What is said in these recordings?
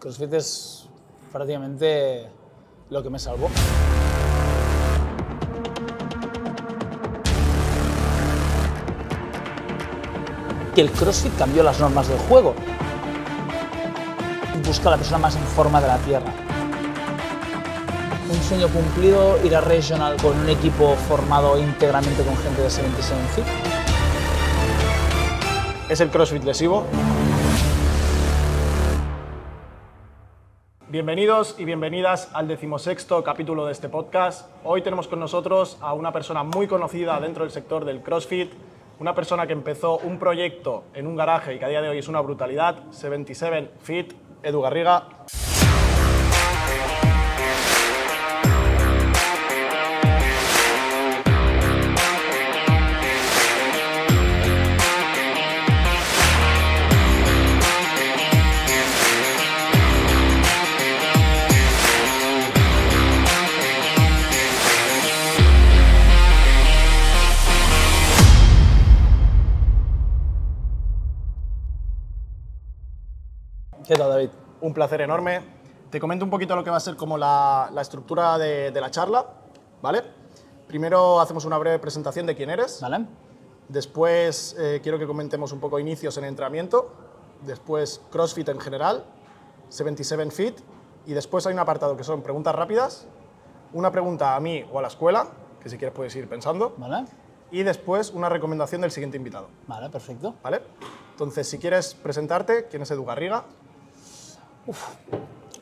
CrossFit es prácticamente lo que me salvó. Que el CrossFit cambió las normas del juego. Busca a la persona más en forma de la Tierra. Un sueño cumplido, ir a Regional con un equipo formado íntegramente con gente de 77 Fit. ¿Es el CrossFit lesivo? Bienvenidos y bienvenidas al 16º capítulo de este podcast. Hoy tenemos con nosotros a una persona muy conocida dentro del sector del CrossFit, una persona que empezó un proyecto en un garaje y que a día de hoy es una brutalidad, 77 Fit, Edu Garriga. ¿Qué tal, David? Un placer enorme. Te comento un poquito lo que va a ser como la estructura de la charla, ¿vale? Primero hacemos una breve presentación de quién eres. ¿Vale? Después quiero que comentemos un poco inicios en entrenamiento. Después CrossFit en general, 77 Fit. Y después hay un apartado que son preguntas rápidas, una pregunta a mí o a la escuela, que si quieres puedes ir pensando. ¿Vale? Y después una recomendación del siguiente invitado. Vale, perfecto. ¿Vale? Entonces, si quieres presentarte, ¿quién es Edu Garriga?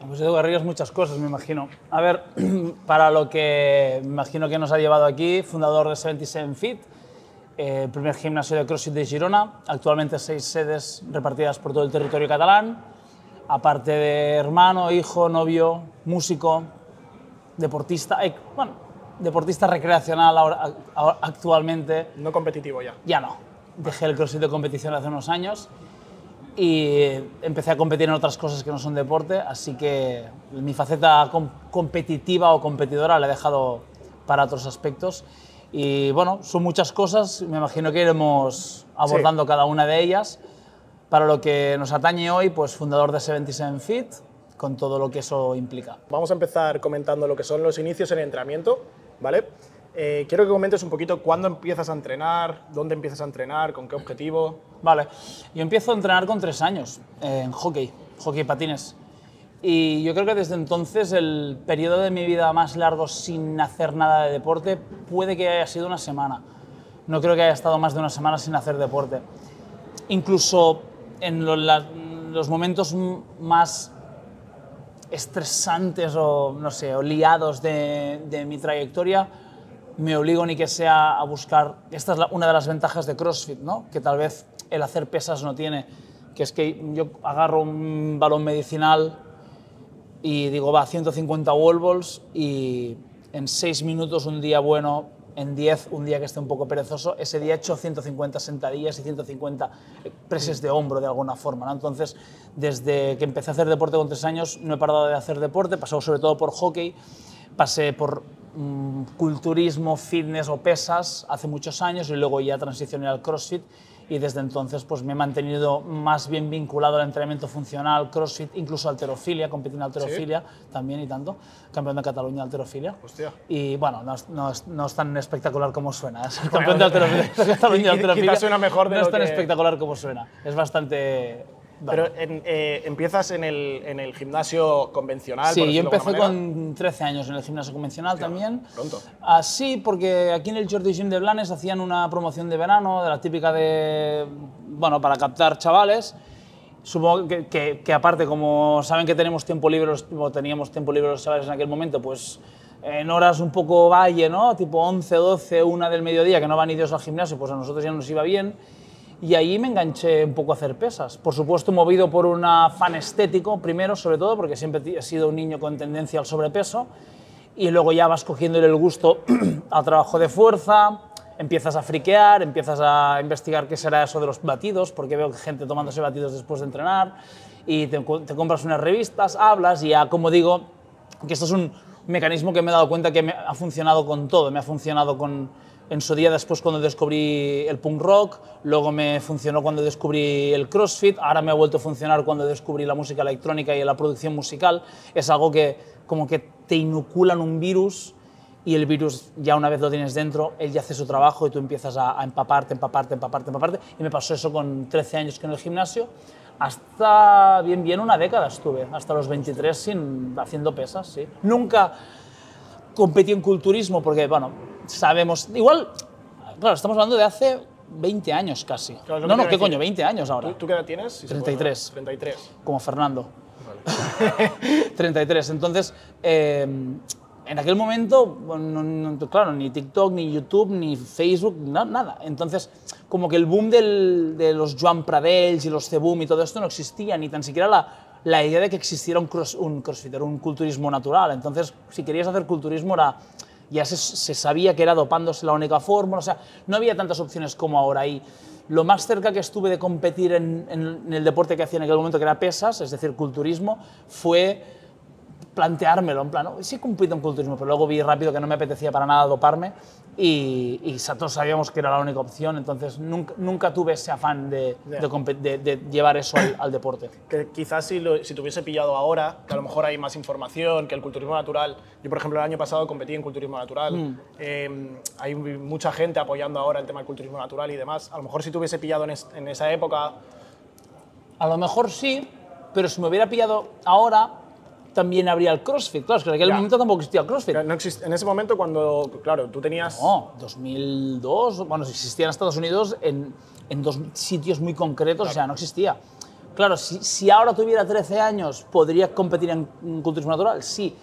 Pues Edu Garriga es muchas cosas, me imagino. A ver, para lo que me imagino que nos ha llevado aquí, fundador de 77 Fit, el primer gimnasio de CrossFit de Girona, actualmente 6 sedes repartidas por todo el territorio catalán, aparte de hermano, hijo, novio, músico, deportista, deportista recreacional ahora actualmente. No competitivo ya. Ya no, dejé el CrossFit de competición hace unos años y empecé a competir en otras cosas que no son deporte, así que mi faceta competitiva o competidora la he dejado para otros aspectos. Y bueno, son muchas cosas, me imagino que iremos abordando cada una de ellas. Para lo que nos atañe hoy, pues fundador de 77 Fit, con todo lo que eso implica. Vamos a empezar comentando lo que son los inicios en el entrenamiento, ¿vale? Quiero que comentes un poquito cuándo empiezas a entrenar, dónde empiezas a entrenar, con qué objetivo. Vale, yo empiezo a entrenar con 3 años en hockey patines. Y yo creo que desde entonces el periodo de mi vida más largo sin hacer nada de deporte puede que haya sido una semana. No creo que haya estado más de una semana sin hacer deporte. Incluso en los momentos más estresantes o, no sé, o liados de mi trayectoria, me obligo ni que sea a buscar. Esta es una de las ventajas de CrossFit, ¿no? Que tal vez el hacer pesas no tiene, que es que yo agarro un balón medicinal y digo, va, 150 wall balls y en 6 minutos un día bueno, en 10 un día que esté un poco perezoso, ese día he hecho 150 sentadillas y 150 preses de hombro de alguna forma, ¿no? Entonces, desde que empecé a hacer deporte con 3 años no he parado de hacer deporte, pasé sobre todo por hockey, pasé por culturismo, fitness o pesas hace muchos años y luego ya transicioné al CrossFit y desde entonces pues me he mantenido más bien vinculado al entrenamiento funcional, CrossFit, incluso halterofilia, competí en halterofilia también y tanto, campeón de Cataluña de halterofilia. Hostia. Y bueno, no es tan espectacular como suena, es el campeón de halterofilia de Cataluña de halterofilia. Quizás suena mejor de no lo es tan que... espectacular como suena, es bastante... Pero empiezas en el gimnasio convencional. Sí, yo empecé con 13 años en el gimnasio convencional. Hostia, también. Pronto. Sí, porque aquí en el Jordi Gym de Blanes hacían una promoción de verano, de la típica de, bueno, para captar chavales. Supongo que aparte, como saben que tenemos tiempo libre, o teníamos tiempo libre los chavales en aquel momento, pues en horas un poco valle, ¿no? Tipo 11, 12, 1 del mediodía, que no van ni Dios al gimnasio, pues a nosotros ya nos iba bien. Y ahí me enganché un poco a hacer pesas. Por supuesto, movido por un afán estético, primero, sobre todo, porque siempre he sido un niño con tendencia al sobrepeso. Y luego ya vas cogiéndole el gusto al trabajo de fuerza, empiezas a friquear, empiezas a investigar qué será eso de los batidos, porque veo gente tomándose batidos después de entrenar, y te compras unas revistas, hablas, y ya, como digo, que esto es un mecanismo que me he dado cuenta que me ha funcionado con todo. Me ha funcionado con en su día después cuando descubrí el punk rock, luego me funcionó cuando descubrí el CrossFit, ahora me ha vuelto a funcionar cuando descubrí la música electrónica y la producción musical. Es algo que como que te inoculan un virus y el virus ya una vez lo tienes dentro, él ya hace su trabajo y tú empiezas a empaparte. Y me pasó eso con 13 años que en el gimnasio, hasta bien una década estuve, hasta los 23 haciendo pesas, sí. Nunca competí en culturismo porque, bueno, sabemos, igual, claro, estamos hablando de hace 20 años casi. Claro, no, ¿qué coño? 20 años ahora. ¿Tú qué edad tienes? Si 33. 33. Como Fernando. Vale. 33. Entonces, en aquel momento, claro, ni TikTok, ni YouTube, ni Facebook, nada. Entonces, como que el boom de los Joan Pradells y los C-Boom y todo esto no existía, ni tan siquiera la idea de que existiera un crossfitter, un culturismo natural. Entonces, si querías hacer culturismo, ya se sabía que era dopándose la única fórmula, o sea, no había tantas opciones como ahora. Y lo más cerca que estuve de competir en el deporte que hacía en aquel momento, que era pesas, es decir, culturismo, fue planteármelo, en plan, sí he cumplido en culturismo, pero luego vi rápido que no me apetecía para nada doparme y todos sabíamos que era la única opción, entonces nunca tuve ese afán de llevar eso al deporte. Que quizás si te hubiese pillado ahora, que a lo mejor hay más información, que el culturismo natural, yo por ejemplo el año pasado competí en culturismo natural, hay mucha gente apoyando ahora el tema del culturismo natural y demás, a lo mejor si te hubiese pillado en esa época... A lo mejor sí, pero si me hubiera pillado ahora, también habría el CrossFit. Claro, es que en aquel momento tampoco existía el CrossFit. No en ese momento cuando, claro, tú tenías... No, 2002, bueno, existía en Estados Unidos en 2 sitios muy concretos, claro. O sea, no existía. Claro, si ahora tuviera 13 años, ¿podría competir en culturismo natural? Sí,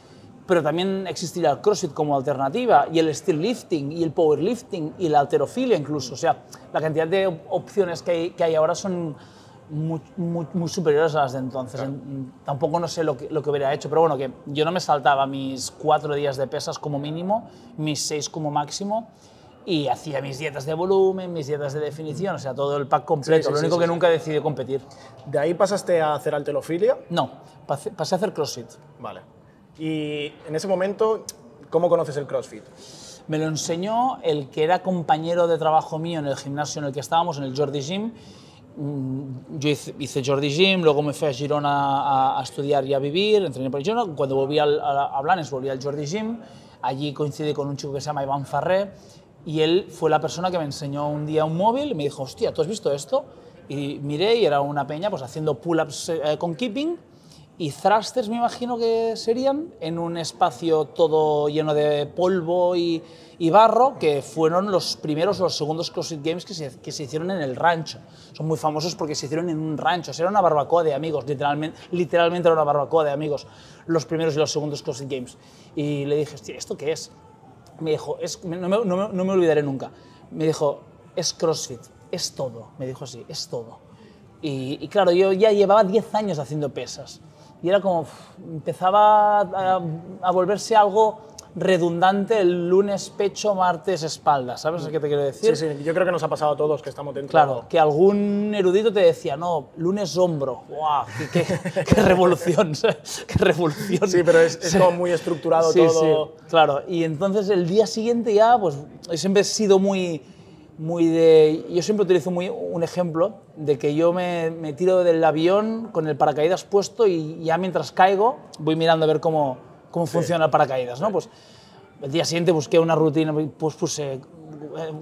pero también existiría el CrossFit como alternativa, y el steel lifting, y el powerlifting, y la halterofilia incluso. O sea, la cantidad de opciones que hay ahora son muy superiores a las de entonces. Claro. Tampoco no sé lo que hubiera hecho, pero bueno, que yo no me saltaba mis 4 días de pesas como mínimo, mis 6 como máximo, y hacía mis dietas de volumen, mis dietas de definición, o sea, todo el pack completo. Lo único que nunca decidí competir. ¿De ahí pasaste a hacer halterofilia? No, pasé a hacer CrossFit. Vale. Y en ese momento, ¿cómo conoces el CrossFit? Me lo enseñó el que era compañero de trabajo mío en el gimnasio en el que estábamos, en el Jordi Gym. Yo hice Jordi Gym, luego me fui a Girona a estudiar y a vivir, entrené por Girona. Cuando volví a Blanes, volví al Jordi Gym. Allí coincidí con un chico que se llama Iván Ferrer y él fue la persona que me enseñó un día un móvil y me dijo, hostia, ¿tú has visto esto? Y miré y era una peña pues haciendo pull-ups con keeping y thrusters, me imagino que serían, en un espacio todo lleno de polvo y barro, que fueron los primeros o los segundos CrossFit Games que se hicieron en el rancho. Son muy famosos porque se hicieron en un rancho, o sea, era una barbacoa de amigos, literalmente era una barbacoa de amigos, los primeros y los segundos CrossFit Games. Y le dije, hostia, ¿esto qué es? Me dijo, no me olvidaré nunca, me dijo, es CrossFit, es todo, me dijo así, es todo. Y claro, yo ya llevaba 10 años haciendo pesas, y era como, empezaba a volverse algo redundante el lunes pecho, martes espalda, ¿sabes qué te quiero decir? Sí, sí, yo creo que nos ha pasado a todos que estamos dentro. Claro, que algún erudito te decía, no, lunes hombro, ¡guau! ¡Qué revolución! ¡Qué revolución! Sí, pero es como muy estructurado sí, todo. Sí, claro, y entonces el día siguiente ya, pues, yo siempre he sido yo siempre utilizo un ejemplo de que yo me tiro del avión con el paracaídas puesto y ya mientras caigo voy mirando a ver cómo funciona el paracaídas, ¿no? Pues el día siguiente busqué una rutina, pues puse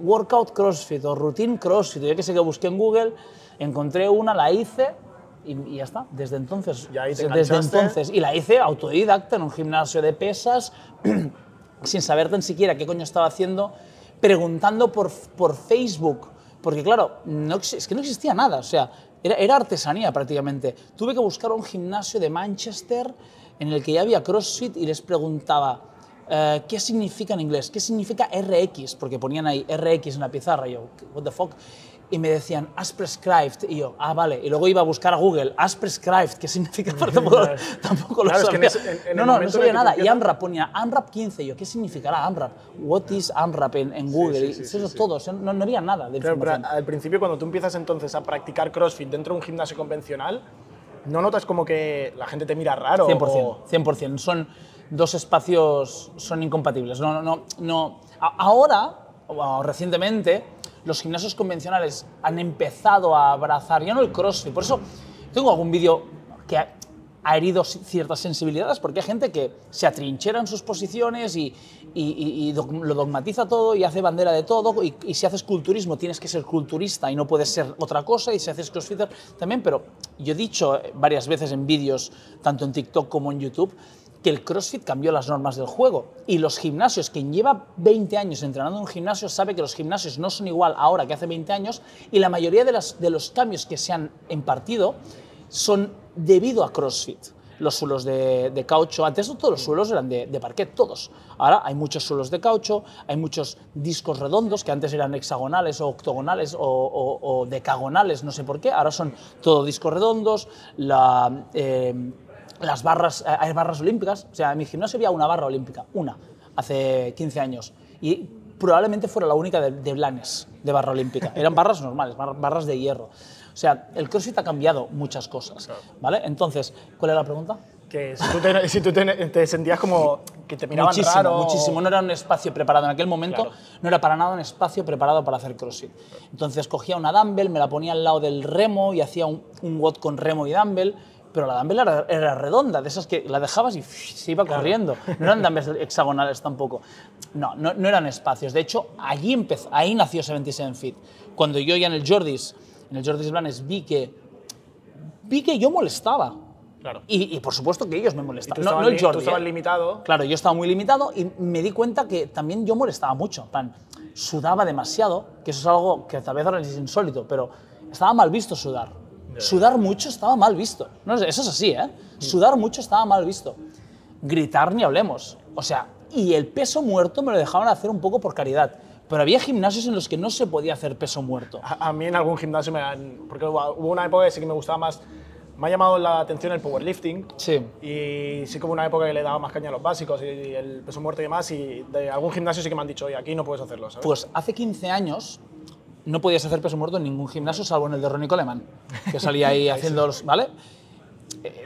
workout CrossFit o routine CrossFit, yo que sé que busqué en Google, encontré una, la hice y ya está, desde entonces. Y ahí te desde entonces. Y la hice autodidacta en un gimnasio de pesas, sin saber tan siquiera qué coño estaba haciendo, preguntando por Facebook, porque claro, es que no existía nada, o sea, era artesanía prácticamente. Tuve que buscar un gimnasio de Manchester en el que ya había CrossFit y les preguntaba qué significa en inglés, qué significa RX, porque ponían ahí RX en la pizarra, y yo, what the fuck, y me decían, as prescribed, y yo, vale, y luego iba a buscar a Google, as prescribed, ¿qué significa? Tampoco lo sabía. No sabía nada, y AMRAP ponía, AMRAP 15, y yo, ¿qué significará AMRAP? What is AMRAP en Google? Eso todo, no había nada de información. Pero al principio, cuando tú empiezas entonces a practicar CrossFit dentro de un gimnasio convencional, ¿no notas como que la gente te mira raro? 100%. Son dos espacios, son incompatibles. Ahora recientemente, los gimnasios convencionales han empezado a abrazar, ya no el CrossFit, por eso tengo algún vídeo que ha herido ciertas sensibilidades, porque hay gente que se atrinchera en sus posiciones y lo dogmatiza todo y hace bandera de todo, y si haces culturismo tienes que ser culturista y no puedes ser otra cosa, y si haces crossfitter también, pero yo he dicho varias veces en vídeos, tanto en TikTok como en YouTube, que el CrossFit cambió las normas del juego, y los gimnasios, quien lleva 20 años entrenando en un gimnasio sabe que los gimnasios no son igual ahora que hace 20 años, y la mayoría de los cambios que se han impartido son debido a CrossFit. Los suelos de caucho, antes no todos los suelos eran de parquet, todos. Ahora hay muchos suelos de caucho, hay muchos discos redondos que antes eran hexagonales o octogonales o decagonales, no sé por qué, ahora son todo discos redondos. Las barras, hay barras olímpicas, o sea, en mi gimnasio había una barra olímpica, hace 15 años, y probablemente fuera la única de Blanes, de barra olímpica. Eran barras normales, barras de hierro. O sea, el CrossFit ha cambiado muchas cosas, ¿vale? Entonces, ¿cuál era la pregunta? Que si tú te sentías como que te miraban raro. Muchísimo, no era un espacio preparado en aquel momento, claro. No era para nada un espacio preparado para hacer CrossFit. Entonces cogía una dumbbell, me la ponía al lado del remo y hacía un WOD con remo y dumbbell, pero la dumbbell era redonda, de esas que la dejabas y se iba corriendo. No eran dumbbells hexagonales tampoco. No eran espacios. De hecho, ahí nació 77 Fit. Cuando yo ya en el Jordis Blanes vi que yo molestaba. Claro. Y por supuesto que ellos me molestaban. Tú estabas limitado. Claro, yo estaba muy limitado y me di cuenta que también yo molestaba mucho. Sudaba demasiado, que eso es algo que tal vez ahora es insólito, pero estaba mal visto sudar. Sudar mucho estaba mal visto. No, eso es así, ¿eh? Sudar mucho estaba mal visto. Gritar ni hablemos. O sea, y el peso muerto me lo dejaban hacer un poco por caridad. Pero había gimnasios en los que no se podía hacer peso muerto. A mí en algún gimnasio porque hubo una época que sí que me gustaba más, me ha llamado la atención el powerlifting. Sí. Y sí como una época que le daba más caña a los básicos y el peso muerto y demás, y de algún gimnasio sí que me han dicho, oye, aquí no puedes hacerlo, ¿sabes? Pues hace 15 años no podías hacer peso muerto en ningún gimnasio, salvo en el de Ronnie Coleman, que salía ahí haciendo los... ¿Vale?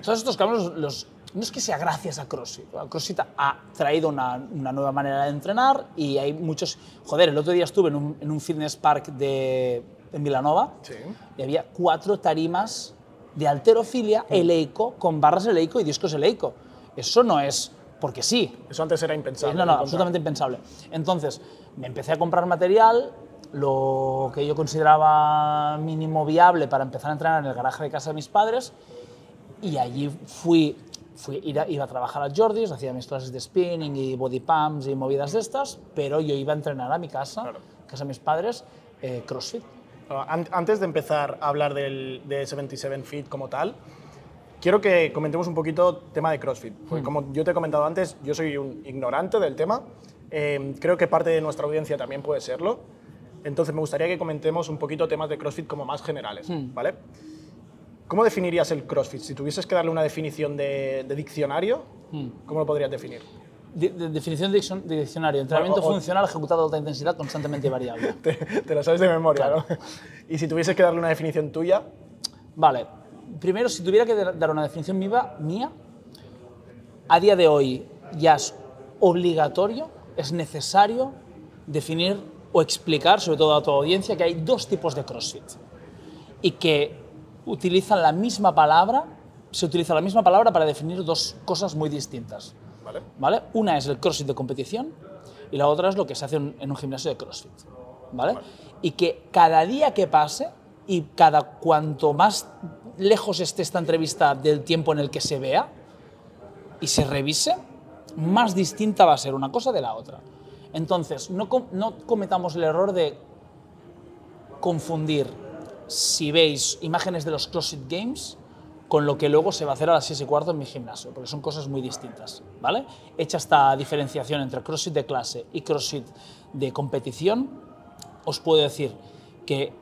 Todos estos cambios no es que sea gracias a CrossFit. CrossFit ha traído una nueva manera de entrenar y hay muchos... Joder, el otro día estuve en un fitness park en Vilanova, sí, y había 4 tarimas de halterofilia eleico, con barras eleico y discos eleico. Eso no es porque sí. Eso antes era impensable. No, absolutamente impensable. Entonces, me empecé a comprar material, lo que yo consideraba mínimo viable para empezar a entrenar en el garaje de casa de mis padres, y allí iba a trabajar a Jordis, hacía mis clases de spinning y body pumps y movidas de estas, pero yo iba a entrenar a mi casa, claro, casa de mis padres, CrossFit. Antes de empezar a hablar de 77 Fit como tal, quiero que comentemos un poquito tema de CrossFit. Porque como yo te he comentado antes, yo soy un ignorante del tema, creo que parte de nuestra audiencia también puede serlo, entonces me gustaría que comentemos un poquito temas de CrossFit como más generales, ¿vale? ¿Cómo definirías el CrossFit? Si tuvieses que darle una definición de diccionario, ¿cómo lo podrías definir? Definición de diccionario: entrenamiento funcional ejecutado a alta intensidad constantemente variable. Te lo sabes de memoria, claro, ¿no? Y si tuvieses que darle una definición tuya. Vale, primero, si tuviera que dar una definición mía, a día de hoy ya es obligatorio, es necesario definir o explicar, sobre todo a tu audiencia, que hay 2 tipos de CrossFit y que se utiliza la misma palabra para definir 2 cosas muy distintas. ¿Vale? Una es el CrossFit de competición y la otra es lo que se hace en un gimnasio de CrossFit. ¿Vale? Y que cada día que pase y cuanto más lejos esté esta entrevista del tiempo en el que se vea y se revise, más distinta va a ser una cosa de la otra. Entonces, no cometamos el error de confundir, si veis imágenes de los CrossFit Games, con lo que luego se va a hacer a las 6:15 en mi gimnasio, porque son cosas muy distintas, ¿vale? Hecha esta diferenciación entre CrossFit de clase y CrossFit de competición, os puedo decir que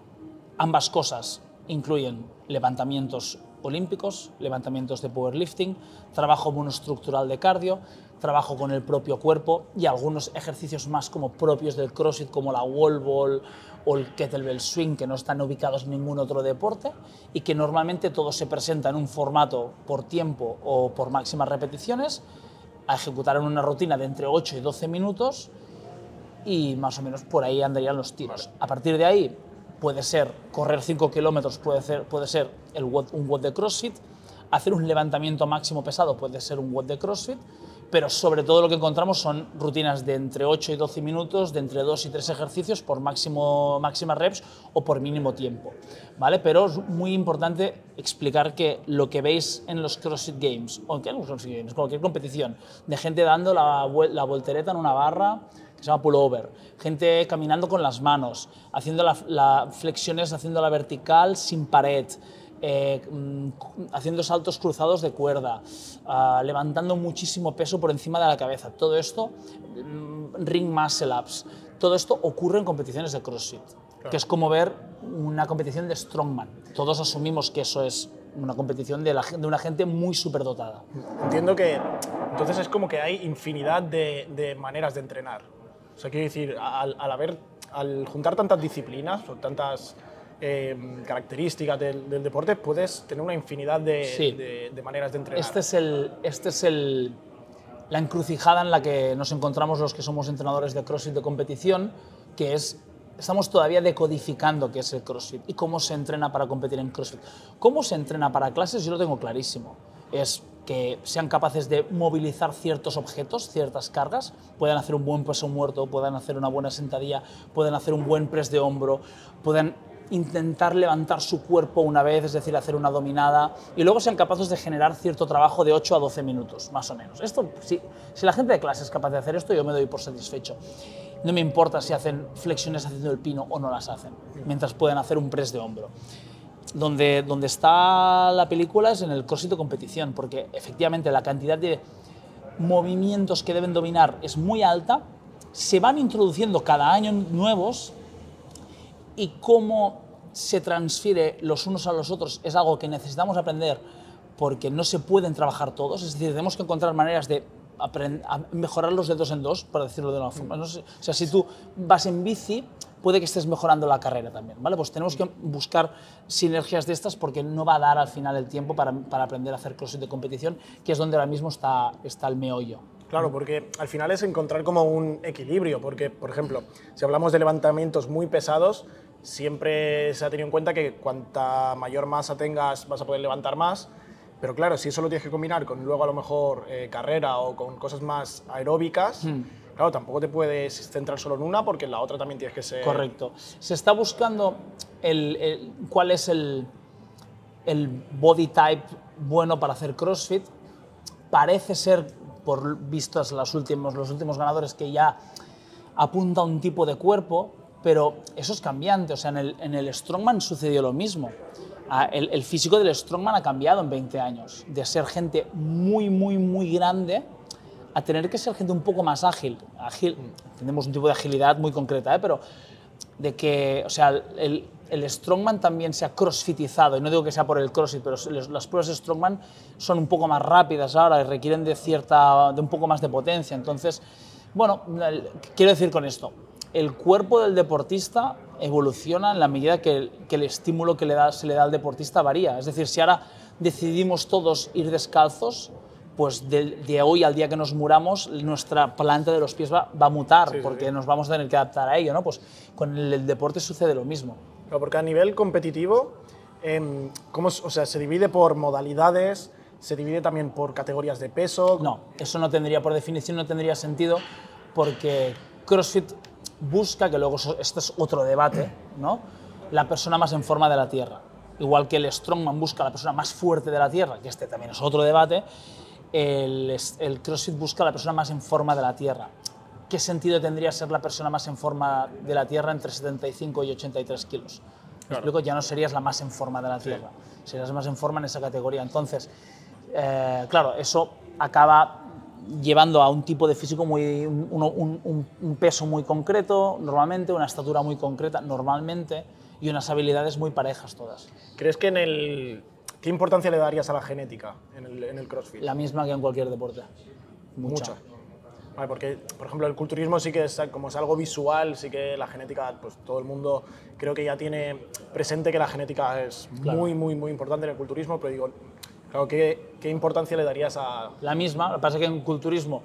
ambas cosas incluyen levantamientos olímpicos, levantamientos de powerlifting, trabajo monoestructural de cardio, trabajo con el propio cuerpo y algunos ejercicios más como propios del CrossFit, como la wall ball o el kettlebell swing, que no están ubicados en ningún otro deporte y que normalmente todo se presenta en un formato por tiempo o por máximas repeticiones, a ejecutar en una rutina de entre 8 y 12 minutos y más o menos por ahí andarían los tiros. A partir de ahí puede ser correr 5 kilómetros, puede ser un WOD de CrossFit, hacer un levantamiento máximo pesado puede ser un WOD de CrossFit, pero sobre todo lo que encontramos son rutinas de entre 8 y 12 minutos, de entre 2 y 3 ejercicios por máximas reps o por mínimo tiempo, ¿vale? Pero es muy importante explicar que lo que veis en los CrossFit Games, o en los CrossFit Games, cualquier competición, de gente dando la voltereta en una barra, que se llama pullover, gente caminando con las manos, haciendo flexiones, haciendo la vertical sin pared, haciendo saltos cruzados de cuerda, levantando muchísimo peso por encima de la cabeza. Todo esto, ring muscle ups, todo esto ocurre en competiciones de CrossFit, claro, que es como ver una competición de strongman. Todos asumimos que eso es una competición de una gente muy superdotada. Entiendo que entonces es como que hay infinidad de maneras de entrenar. O sea, quiero decir, al juntar tantas disciplinas o tantas características del deporte, puedes tener una infinidad de maneras de entrenar. Esta es la encrucijada en la que nos encontramos los que somos entrenadores de CrossFit de competición, que es, estamos todavía decodificando qué es el CrossFit y cómo se entrena para competir en CrossFit. ¿Cómo se entrena para clases? Yo lo tengo clarísimo. Es que sean capaces de movilizar ciertos objetos, ciertas cargas, puedan hacer un buen peso muerto, puedan hacer una buena sentadilla, pueden hacer un buen press de hombro, pueden intentar levantar su cuerpo una vez, es decir, hacer una dominada, y luego sean capaces de generar cierto trabajo de 8 a 12 minutos, más o menos. Esto, si la gente de clase es capaz de hacer esto, yo me doy por satisfecho. No me importa si hacen flexiones haciendo el pino o no las hacen, mientras pueden hacer un press de hombro. Donde está la película es en el CrossFit de competición, porque efectivamente la cantidad de movimientos que deben dominar es muy alta, se van introduciendo cada año nuevos, y cómo se transfiere los unos a los otros es algo que necesitamos aprender porque no se pueden trabajar todos, es decir, tenemos que encontrar maneras de mejorarlos de 2 en 2, por decirlo de una forma. No sé, o sea, si tú vas en bici, puede que estés mejorando la carrera también, ¿vale? Pues tenemos que buscar sinergias de estas porque no va a dar al final el tiempo para aprender a hacer CrossFit de competición, que es donde ahora mismo está el meollo. Claro, porque al final es encontrar como un equilibrio, porque, por ejemplo, si hablamos de levantamientos muy pesados, siempre se ha tenido en cuenta que cuanta mayor masa tengas vas a poder levantar más, pero claro, si eso lo tienes que combinar con luego a lo mejor carrera o con cosas más aeróbicas, claro, tampoco te puedes centrar solo en una porque en la otra también tienes que ser... Correcto. Se está buscando cuál es el body type bueno para hacer CrossFit. Parece ser, por vistas los últimos ganadores, que ya apunta a un tipo de cuerpo, pero eso es cambiante. O sea, en el Strongman sucedió lo mismo. El físico del Strongman ha cambiado en 20 años, de ser gente muy grande a tener que ser gente un poco más ágil. Tenemos un tipo de agilidad muy concreta, pero de que, o sea, el Strongman también se ha crossfitizado, y no digo que sea por el CrossFit, pero las pruebas de Strongman son un poco más rápidas ahora y requieren de un poco más de potencia. Entonces, bueno, quiero decir con esto, el cuerpo del deportista evoluciona en la medida que el estímulo que se le da al deportista varía. Es decir, si ahora decidimos todos ir descalzos, pues de hoy al día que nos muramos, nuestra planta de los pies va a mutar, porque nos vamos a tener que adaptar a ello, ¿no? Pues con el deporte sucede lo mismo. Claro, porque a nivel competitivo, o sea, ¿se divide por modalidades? ¿Se divide también por categorías de peso? No, eso no tendría, por definición, no tendría sentido, porque CrossFit busca, que luego esto es otro debate, ¿no? La persona más en forma de la Tierra. Igual que el Strongman busca la persona más fuerte de la Tierra, que este también es otro debate, el CrossFit busca la persona más en forma de la Tierra. ¿Qué sentido tendría ser la persona más en forma de la Tierra entre 75 y 83 kilos? ¿Me explico? Ya no serías la más en forma de la Tierra, serías más en forma en esa categoría. Entonces, claro, eso acaba llevando a un tipo de físico un peso muy concreto, normalmente, una estatura muy concreta, normalmente, y unas habilidades muy parejas todas. ¿Crees que qué importancia le darías a la genética en el CrossFit? La misma que en cualquier deporte. Mucha. Vale, porque, por ejemplo, el culturismo sí que es, como es algo visual, sí que la genética, pues todo el mundo creo que ya tiene presente que la genética es muy importante en el culturismo, pero digo, claro, ¿qué importancia le darías a...? La misma, lo que pasa es que en culturismo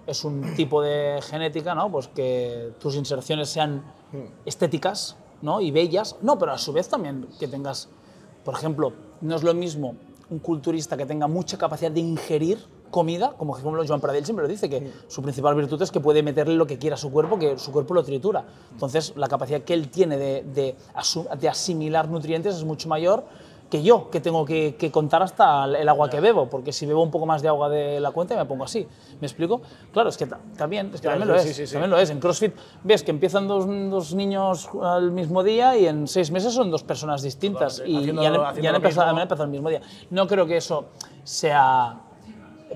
es un tipo de genética, ¿no? Pues que tus inserciones sean estéticas, ¿no? Y bellas, no, pero a su vez también que tengas, por ejemplo, no es lo mismo un culturista que tenga mucha capacidad de ingerir comida, como por ejemplo Joan Pradell siempre lo dice, que su principal virtud es que puede meterle lo que quiera a su cuerpo, que su cuerpo lo tritura. Entonces, la capacidad que él tiene de asimilar nutrientes es mucho mayor que yo, que tengo que contar hasta el agua que bebo, porque si bebo un poco más de agua de la cuenta me pongo así. ¿Me explico? Claro, es que también, también lo es. También lo es. En CrossFit ves que empiezan dos niños al mismo día y en 6 meses son 2 personas distintas. Claro, y han empezado el mismo día. No creo que eso sea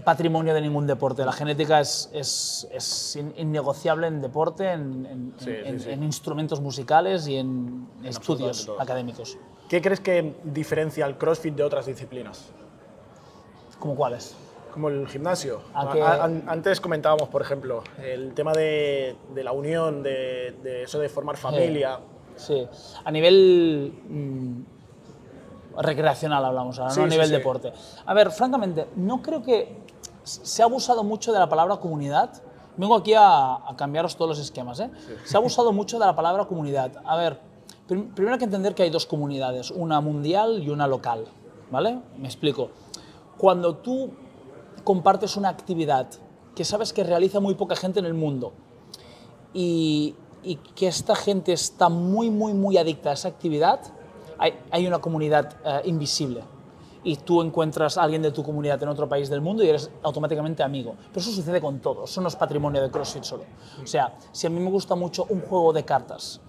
patrimonio de ningún deporte. La genética es innegociable en deporte, en instrumentos musicales y en estudios académicos. ¿Qué crees que diferencia el CrossFit de otras disciplinas? ¿Cómo cuáles? Como el gimnasio. Que... Antes comentábamos, por ejemplo, el tema de la unión, de eso de formar familia. Sí, a nivel recreacional hablamos ahora, no a nivel deporte. A ver, francamente, no creo que se ha abusado mucho de la palabra comunidad. Vengo aquí a cambiaros todos los esquemas, ¿eh? Se ha abusado mucho de la palabra comunidad. A ver, primero hay que entender que hay 2 comunidades, una mundial y una local, ¿vale? Me explico. Cuando tú compartes una actividad que sabes que realiza muy poca gente en el mundo y que esta gente está muy adicta a esa actividad, hay una comunidad invisible. Y tú encuentras a alguien de tu comunidad en otro país del mundo y eres automáticamente amigo. Pero eso sucede con todos, eso no es patrimonio de CrossFit solo. O sea, si a mí me gusta mucho un juego de cartas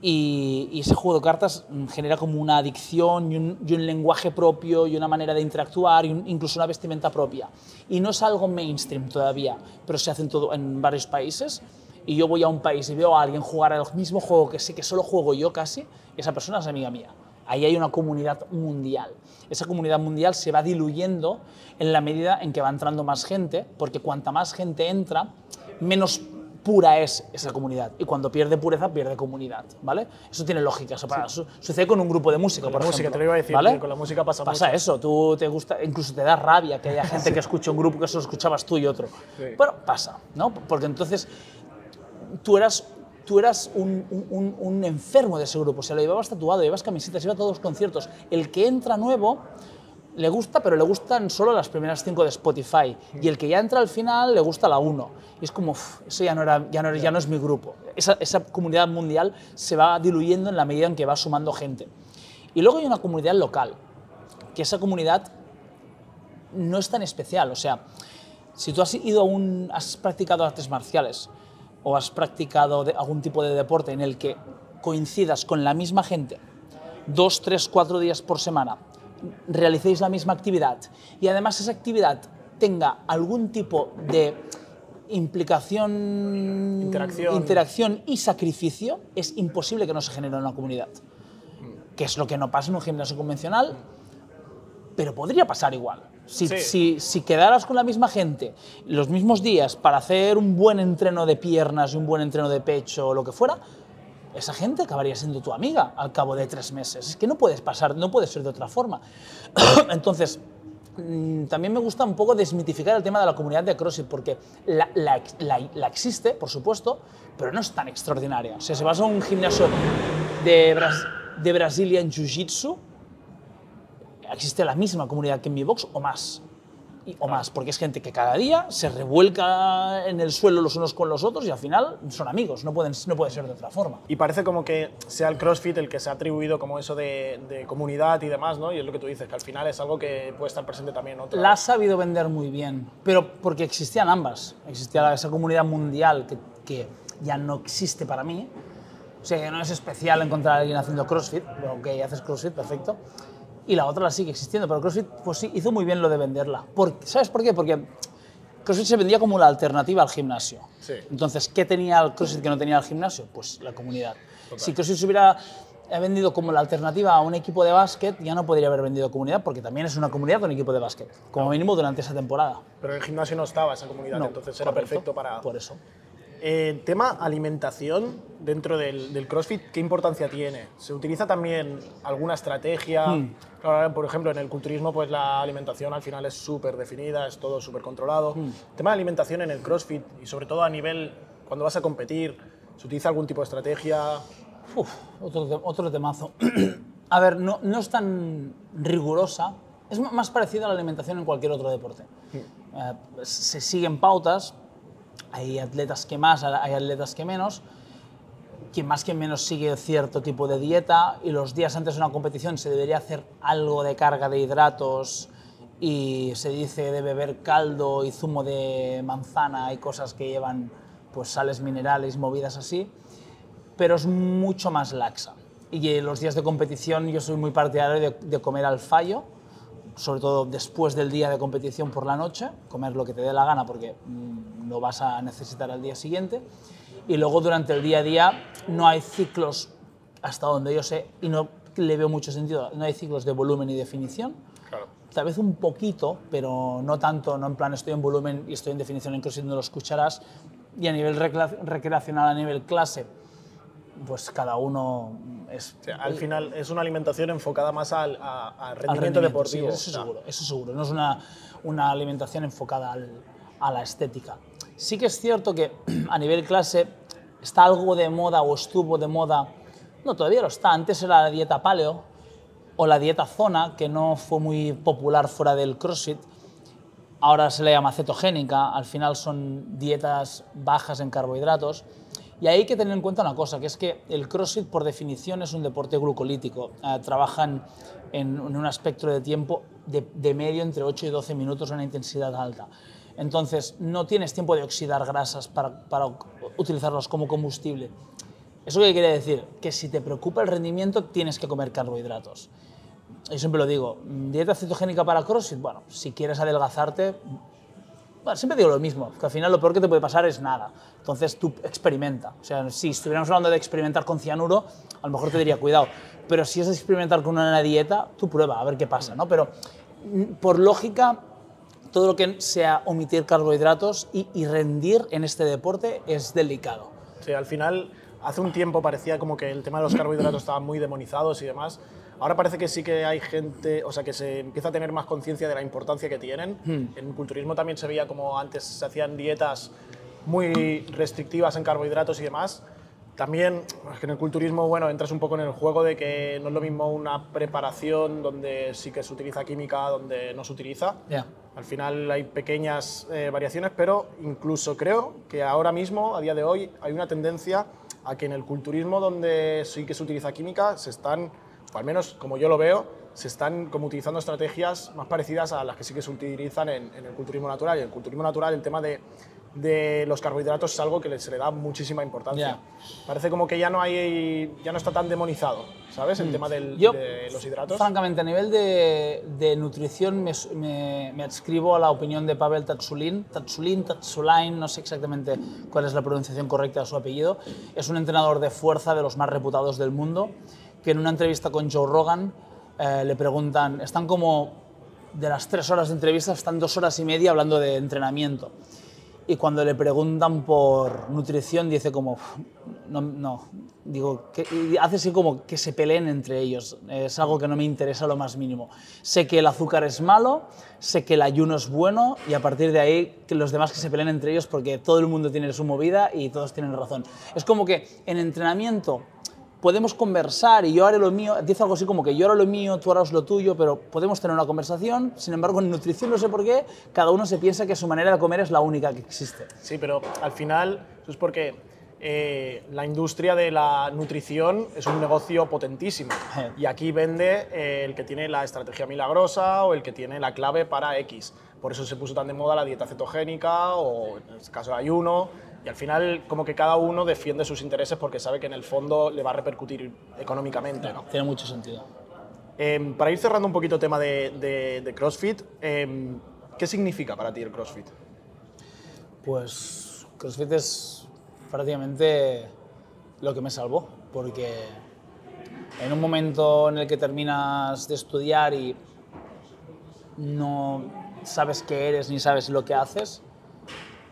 y ese juego de cartas genera como una adicción y un lenguaje propio y una manera de interactuar y incluso una vestimenta propia. Y no es algo mainstream todavía, pero se hace en varios países. Y yo voy a un país y veo a alguien jugar al mismo juego que sé que solo juego yo casi, esa persona es amiga mía. Ahí hay una comunidad mundial. Esa comunidad mundial se va diluyendo en la medida en que va entrando más gente, porque cuanta más gente entra, menos pura es esa comunidad. Y cuando pierde pureza, pierde comunidad, ¿vale? Eso tiene lógica. Eso sucede con un grupo de música, por ejemplo. Te lo iba a decir, ¿vale? con la música pasa mucho. Pasa eso, tú te gusta, incluso te da rabia que haya gente que escuche un grupo que solo escuchabas tú y otro. Bueno, pasa, ¿no? Porque entonces tú eras un enfermo de ese grupo, o sea, lo llevabas tatuado, llevabas camisetas, iba a todos los conciertos. El que entra nuevo le gusta, pero le gustan solo las primeras 5 de Spotify, y el que ya entra al final le gusta la 1. Y es como, eso ya no es mi grupo. Esa comunidad mundial se va diluyendo en la medida en que va sumando gente. Y luego hay una comunidad local, que esa comunidad no es tan especial. O sea, si tú has practicado artes marciales, o has practicado algún tipo de deporte en el que coincidas con la misma gente 2, 3, 4 días por semana, realicéis la misma actividad y además esa actividad tenga algún tipo de implicación, interacción y sacrificio, es imposible que no se genere una comunidad. Que es lo que no pasa en un gimnasio convencional, pero podría pasar igual. Si quedaras con la misma gente los mismos días para hacer un buen entreno de piernas y un buen entreno de pecho o lo que fuera, esa gente acabaría siendo tu amiga al cabo de 3 meses. Es que no puedes pasar, no puede ser de otra forma. Entonces, también me gusta un poco desmitificar el tema de la comunidad de CrossFit, porque la existe, por supuesto, pero no es tan extraordinaria. O sea, si vas a un gimnasio de Brazilian Jiu-Jitsu, existe la misma comunidad que en mi box o más. Porque es gente que cada día se revuelca en el suelo los unos con los otros y al final son amigos, no puede ser de otra forma. Y parece como que sea el CrossFit el que se ha atribuido como eso de comunidad y demás, ¿no? Y es lo que tú dices, que al final es algo que puede estar presente también en otras. La ha sabido vender muy bien, pero porque existían ambas. Existía esa comunidad mundial que ya no existe para mí. O sea, que no es especial encontrar a alguien haciendo CrossFit, ok, haces CrossFit, perfecto. Y la otra la sigue existiendo, pero CrossFit pues sí, hizo muy bien lo de venderla. ¿Sabes por qué? Porque CrossFit se vendía como la alternativa al gimnasio. Sí. Entonces, ¿qué tenía el CrossFit que no tenía el gimnasio? Pues la comunidad. Total. Si CrossFit se hubiera vendido como la alternativa a un equipo de básquet, ya no podría haber vendido comunidad, porque también es una comunidad con equipo de básquet, como mínimo durante esa temporada. Pero en el gimnasio no estaba esa comunidad, no, entonces era perfecto para... Por eso. Tema alimentación dentro del CrossFit, ¿qué importancia tiene? ¿Se utiliza también alguna estrategia? Claro, por ejemplo, en el culturismo pues la alimentación al final es súper definida, es todo súper controlado. Tema de alimentación en el CrossFit y sobre todo a nivel, cuando vas a competir, ¿se utiliza algún tipo de estrategia? Otro temazo. A ver, no es tan rigurosa, es más parecida a la alimentación en cualquier otro deporte. Se siguen pautas, hay atletas que más, hay atletas que menos. Quien más, quien menos sigue cierto tipo de dieta y los días antes de una competición se debería hacer algo de carga de hidratos y se dice de beber caldo y zumo de manzana y cosas que llevan pues sales minerales, movidas así, pero es mucho más laxa. Y en los días de competición yo soy muy partidario de comer al fallo, sobre todo después del día de competición por la noche, comer lo que te dé la gana porque lo vas a necesitar al día siguiente. Y luego durante el día a día no hay ciclos, hasta donde yo sé, y no le veo mucho sentido, no hay ciclos de volumen y definición. Claro. Tal vez un poquito, pero no tanto, no en plan estoy en volumen y estoy en definición, en CrossFit no lo escucharás. Y a nivel recreacional, a nivel clase, pues cada uno es... O sea, al final es una alimentación enfocada más al rendimiento deportivo. Sí, eso seguro. No es una alimentación enfocada a la estética. Sí que es cierto que a nivel clase está algo de moda o estuvo de moda, no, todavía lo está, antes era la dieta paleo o la dieta zona, que no fue muy popular fuera del CrossFit, ahora se le llama cetogénica, al final son dietas bajas en carbohidratos. Y ahí hay que tener en cuenta una cosa, que es que el CrossFit por definición es un deporte glucolítico. Trabajan en un espectro de tiempo de medio entre 8 y 12 minutos a una intensidad alta. Entonces no tienes tiempo de oxidar grasas para utilizarlos como combustible. ¿Eso qué quiere decir? Que si te preocupa el rendimiento tienes que comer carbohidratos. Yo siempre lo digo, dieta cetogénica para CrossFit, bueno, si quieres adelgazarte... Bueno, siempre digo lo mismo, que al final lo peor que te puede pasar es nada. Entonces tú experimenta. O sea, si estuviéramos hablando de experimentar con cianuro, a lo mejor te diría cuidado. Pero si es experimentar con una dieta, tú prueba, a ver qué pasa, ¿no? Pero por lógica, todo lo que sea omitir carbohidratos y rendir en este deporte es delicado. Sí, al final, hace un tiempo parecía como que el tema de los carbohidratos estaban muy demonizados y demás. Ahora parece que sí que hay gente, o sea, que se empieza a tener más conciencia de la importancia que tienen. En el culturismo también se veía como antes se hacían dietas muy restrictivas en carbohidratos y demás. También, es que en el culturismo, bueno, entras un poco en el juego de que no es lo mismo una preparación donde sí que se utiliza química, donde no se utiliza. Yeah. Al final hay pequeñas variaciones, pero incluso creo que ahora mismo, a día de hoy, hay una tendencia a que en el culturismo donde sí que se utiliza química, se están, o al menos como yo lo veo, se están como utilizando estrategias más parecidas a las que sí que se utilizan en el culturismo natural. Y en el culturismo natural el tema de los carbohidratos es algo que se le da muchísima importancia. Parece como que ya no está tan demonizado, ¿sabes? El tema de los hidratos. Francamente, a nivel de nutrición me adscribo a la opinión de Pavel Tsatsouline, no sé exactamente cuál es la pronunciación correcta de su apellido. Es un entrenador de fuerza de los más reputados del mundo, que en una entrevista con Joe Rogan le preguntan, están como de las 3 horas de entrevista, están 2 horas y media hablando de entrenamiento. Y cuando le preguntan por nutrición, dice como, digo, y hace así como que se peleen entre ellos. Es algo que no me interesa lo más mínimo. Sé que el azúcar es malo, sé que el ayuno es bueno y a partir de ahí que los demás que se peleen entre ellos porque todo el mundo tiene su movida y todos tienen razón. Es como que en entrenamiento podemos conversar y yo haré lo mío, dice algo así como que yo haré lo mío, tú harás lo tuyo, pero podemos tener una conversación. Sin embargo, en nutrición no sé por qué, cada uno se piensa que su manera de comer es la única que existe. Sí, pero al final eso es porque la industria de la nutrición es un negocio potentísimo y aquí vende el que tiene la estrategia milagrosa o el que tiene la clave para X. Por eso se puso tan de moda la dieta cetogénica o en este caso el ayuno. Y al final, como que cada uno defiende sus intereses porque sabe que en el fondo le va a repercutir económicamente, ¿no? Tiene mucho sentido. Para ir cerrando un poquito el tema de CrossFit, ¿qué significa para ti el CrossFit? Pues CrossFit es prácticamente lo que me salvó, porque en un momento en el que terminas de estudiar y no sabes qué eres ni sabes lo que haces,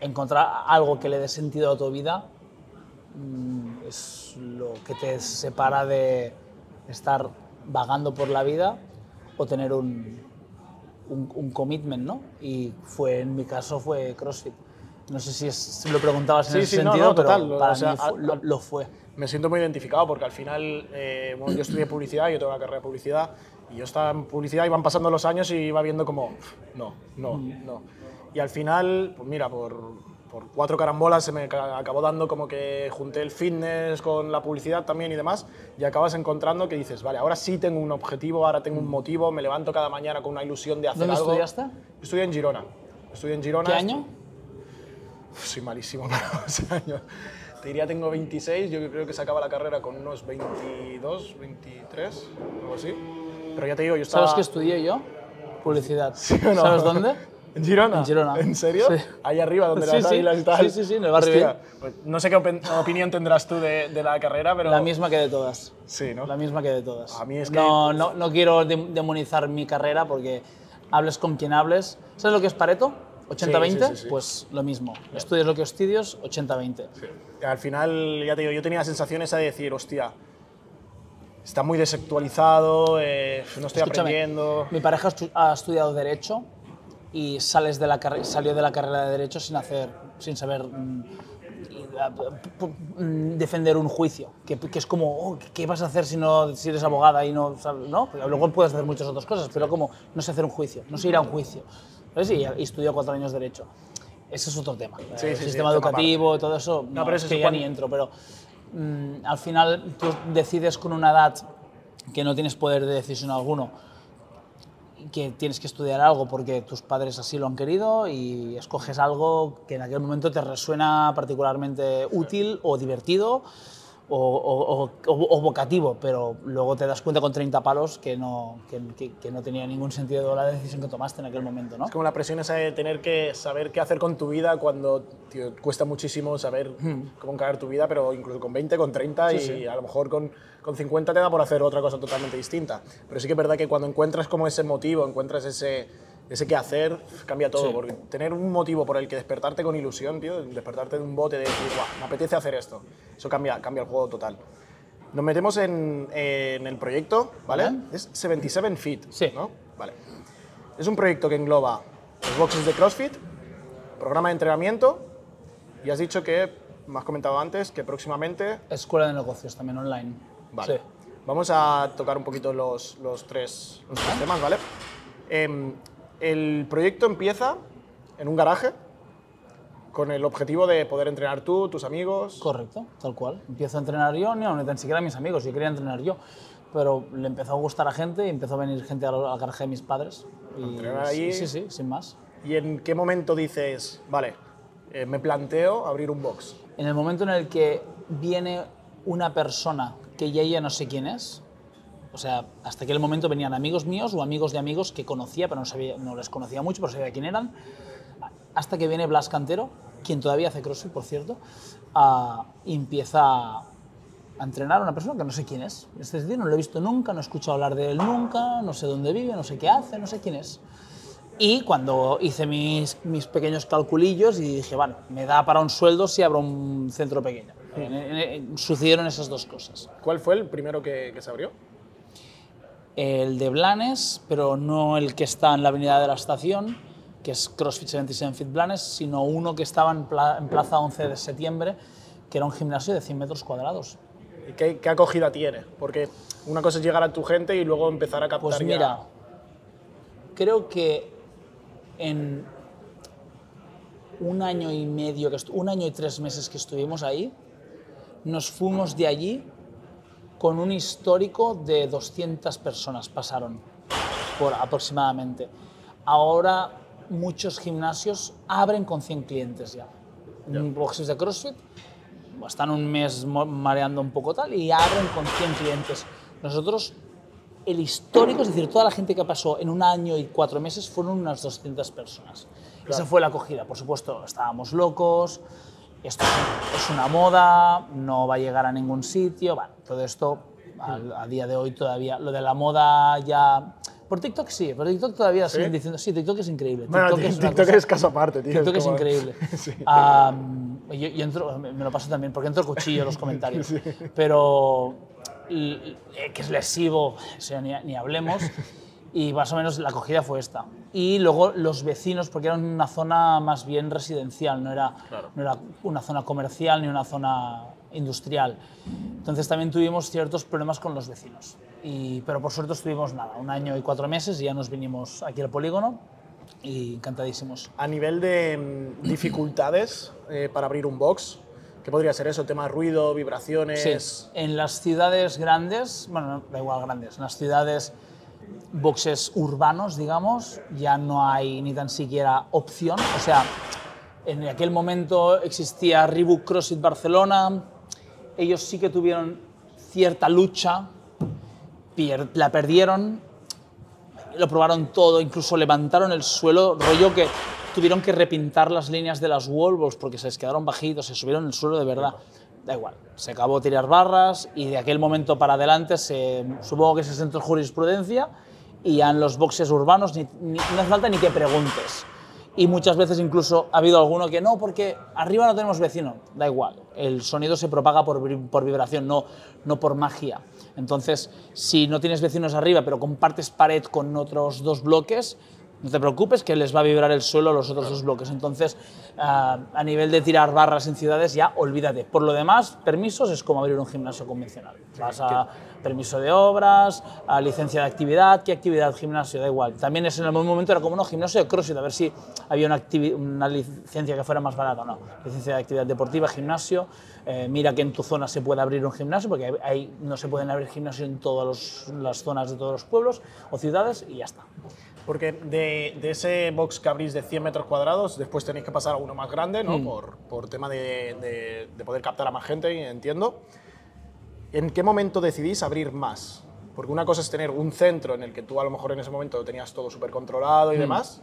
encontrar algo que le dé sentido a tu vida es lo que te separa de estar vagando por la vida o tener un commitment, ¿no? Y en mi caso fue CrossFit. No sé si lo preguntabas en ese sentido, pero para mí lo fue. Me siento muy identificado porque al final, bueno, yo estudié publicidad, yo tengo una carrera de publicidad, y yo estaba en publicidad, iban pasando los años y iba viendo como, no. Y al final, pues mira, por 4 carambolas se me acabó dando como que junté el fitness con la publicidad también y demás, y acabas encontrando que dices, vale, ahora sí tengo un objetivo, ahora tengo un motivo, me levanto cada mañana con una ilusión de hacer algo. ¿Dónde estudiaste? Estudié en Girona. ¿Qué año? Soy malísimo para los años. Te diría tengo 26, yo creo que se acaba la carrera con unos 22, 23, algo así. Pero ya te digo, yo estaba... ¿Sabes qué estudié yo? Publicidad. ¿Sí o no? ¿Sabes dónde? ¿En Girona? En Girona. ¿En serio? Sí. Ahí arriba, donde las águilas y tal. Sí, en el barrio. Hostia, pues no sé qué opinión tendrás tú de la carrera, pero... La misma que de todas. Sí, ¿no? La misma que de todas. A mí es que... No quiero demonizar mi carrera porque hables con quien hables. ¿Sabes lo que es Pareto? 80-20, sí. Pues lo mismo. Estudias lo que estudias, 80-20. Sí. Al final, ya te digo, yo tenía la sensación esa de decir, hostia, está muy desactualizado, no estoy aprendiendo... Mi pareja ha estudiado Derecho y salió de la carrera de Derecho sin saber defender un juicio, que es como, ¿qué vas a hacer si eres abogada y no sabes? ¿No? Luego puedes hacer muchas otras cosas, pero como no sé hacer un juicio, no sé ir a un juicio. Y estudió 4 años Derecho. Ese es otro tema. El sistema educativo y todo eso, pero eso que ya ni entro, pero al final tú decides con una edad que no tienes poder de decisión alguno, que tienes que estudiar algo porque tus padres así lo han querido y escoges algo que en aquel momento te resuena particularmente útil o divertido o vocativo, pero luego te das cuenta con 30 palos que no tenía ningún sentido la decisión que tomaste en aquel momento, ¿no? Es como la presión esa de tener que saber qué hacer con tu vida cuando cuesta muchísimo saber cómo encarar tu vida, pero incluso con 20, con 30 y a lo mejor con 50 te da por hacer otra cosa totalmente distinta. Pero sí que es verdad que cuando encuentras como ese motivo, encuentras ese qué hacer, cambia todo. Porque tener un motivo por el que despertarte con ilusión, tío, despertarte de un bote de decir, guau, me apetece hacer esto, eso cambia el juego total. Nos metemos en el proyecto, ¿vale? Es 77 Fit, ¿no? Vale. Es un proyecto que engloba los boxes de CrossFit, programa de entrenamiento, y has dicho que, me has comentado antes, que próximamente... Escuela de negocios, también online. Vale. Sí. Vamos a tocar un poquito los tres temas, ¿vale? El proyecto empieza en un garaje con el objetivo de poder entrenar tú, tus amigos. Correcto, tal cual. Empiezo a entrenar yo, no ni siquiera mis amigos, yo quería entrenar yo. Pero le empezó a gustar a gente y empezó a venir gente al garaje de mis padres. Y entrenar ahí. Sí, sin más. ¿Y en qué momento dices, vale, me planteo abrir un box? En el momento en el que viene una persona que ya no sé quién es, o sea, hasta aquel momento venían amigos míos o amigos de amigos que conocía, pero no les conocía mucho, pero sabía quién eran, hasta que viene Blas Cantero, quien todavía hace CrossFit, por cierto, y empieza a entrenar a una persona que no sé quién es. Es decir, no lo he visto nunca, no he escuchado hablar de él nunca, no sé dónde vive, no sé qué hace, no sé quién es. Y cuando hice mis pequeños calculillos y dije, bueno, me da para un sueldo si abro un centro pequeño. Sucedieron esas dos cosas. ¿Cuál fue el primero que se abrió? El de Blanes, pero no el que está en la avenida de la Estación, que es CrossFit 77 Fit Blanes, sino uno que estaba en Plaza 11 de Septiembre, que era un gimnasio de 100 metros cuadrados. ¿Y qué acogida tiene? Porque una cosa es llegar a tu gente y luego empezar a captar. Pues mira, creo que en un año y medio, un año y 3 meses que estuvimos ahí, nos fuimos de allí con un histórico de 200 personas pasaron por aproximadamente. Ahora muchos gimnasios abren con 100 clientes ya. Boxes de CrossFit están un mes mareando un poco tal y abren con 100 clientes. Nosotros, el histórico, es decir, toda la gente que pasó en un año y 4 meses fueron unas 200 personas. Claro. Esa fue la acogida. Por supuesto, estábamos locos, esto es una moda, no va a llegar a ningún sitio. Bueno, todo esto a día de hoy todavía, lo de la moda ya Por TikTok sí, por TikTok todavía siguen diciendo, sí, TikTok es increíble. Bueno, TikTok es caso aparte, tío. TikTok es increíble. Sí. Yo entro, me lo paso también, porque entro cuchillo en los comentarios. Sí. Pero que es lesivo, o sea, ni hablemos. Y más o menos la acogida fue esta. Y luego los vecinos, porque era una zona más bien residencial, no era una zona comercial ni una zona industrial. Entonces también tuvimos ciertos problemas con los vecinos. Pero por suerte estuvimos 1 año y 4 meses y ya nos vinimos aquí al polígono y encantadísimos. A nivel de dificultades para abrir un box, ¿qué podría ser eso? ¿Tema ruido, vibraciones? Sí, en las ciudades grandes, bueno, da igual grandes, en las ciudades boxes urbanos, digamos, ya no hay ni tan siquiera opción. O sea, en aquel momento existía Reebok CrossFit Barcelona, ellos sí que tuvieron cierta lucha, la perdieron, lo probaron todo, incluso levantaron el suelo, rollo que tuvieron que repintar las líneas de las wallballs porque se les quedaron bajitos, se subieron el suelo de verdad. Da igual, se acabó tirar barras y de aquel momento para adelante supongo que se sentó jurisprudencia y ya en los boxes urbanos no hace falta ni que preguntes. Y muchas veces incluso ha habido alguno que no, porque arriba no tenemos vecino. Da igual, el sonido se propaga por vibración, no por magia. Entonces, si no tienes vecinos arriba, pero compartes pared con otros 2 bloques, no te preocupes que les va a vibrar el suelo a los otros 2 bloques. Entonces, a nivel de tirar barras en ciudades, ya olvídate. Por lo demás, permisos es como abrir un gimnasio convencional. Vas a permiso de obras, a licencia de actividad, ¿qué actividad? Gimnasio, da igual. También en el momento era como, no, gimnasio de CrossFit, a ver si había una licencia que fuera más barata. No, licencia de actividad deportiva, gimnasio. Mira que en tu zona se puede abrir un gimnasio, porque ahí no se pueden abrir gimnasios en todas las zonas de todos los pueblos o ciudades y ya está. Porque de ese box que abrís de 100 metros cuadrados, después tenéis que pasar a uno más grande, ¿no? Por tema de poder captar a más gente, entiendo. ¿En qué momento decidís abrir más? Porque una cosa es tener un centro en el que tú a lo mejor en ese momento lo tenías todo súper controlado y demás.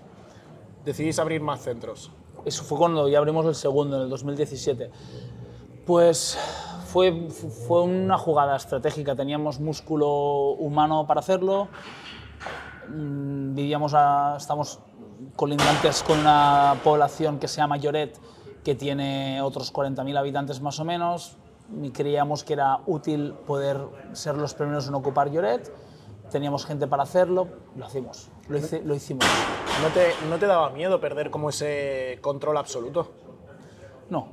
Decidís abrir más centros. Eso fue cuando ya abrimos el segundo, en el 2017. Pues fue una jugada estratégica. Teníamos músculo humano para hacerlo. Estamos colindantes con una población que se llama Lloret, que tiene otros 40.000 habitantes más o menos, y creíamos que era útil poder ser los primeros en ocupar Lloret. Teníamos gente para hacerlo, lo hicimos. ¿No te daba miedo perder como ese control absoluto? No.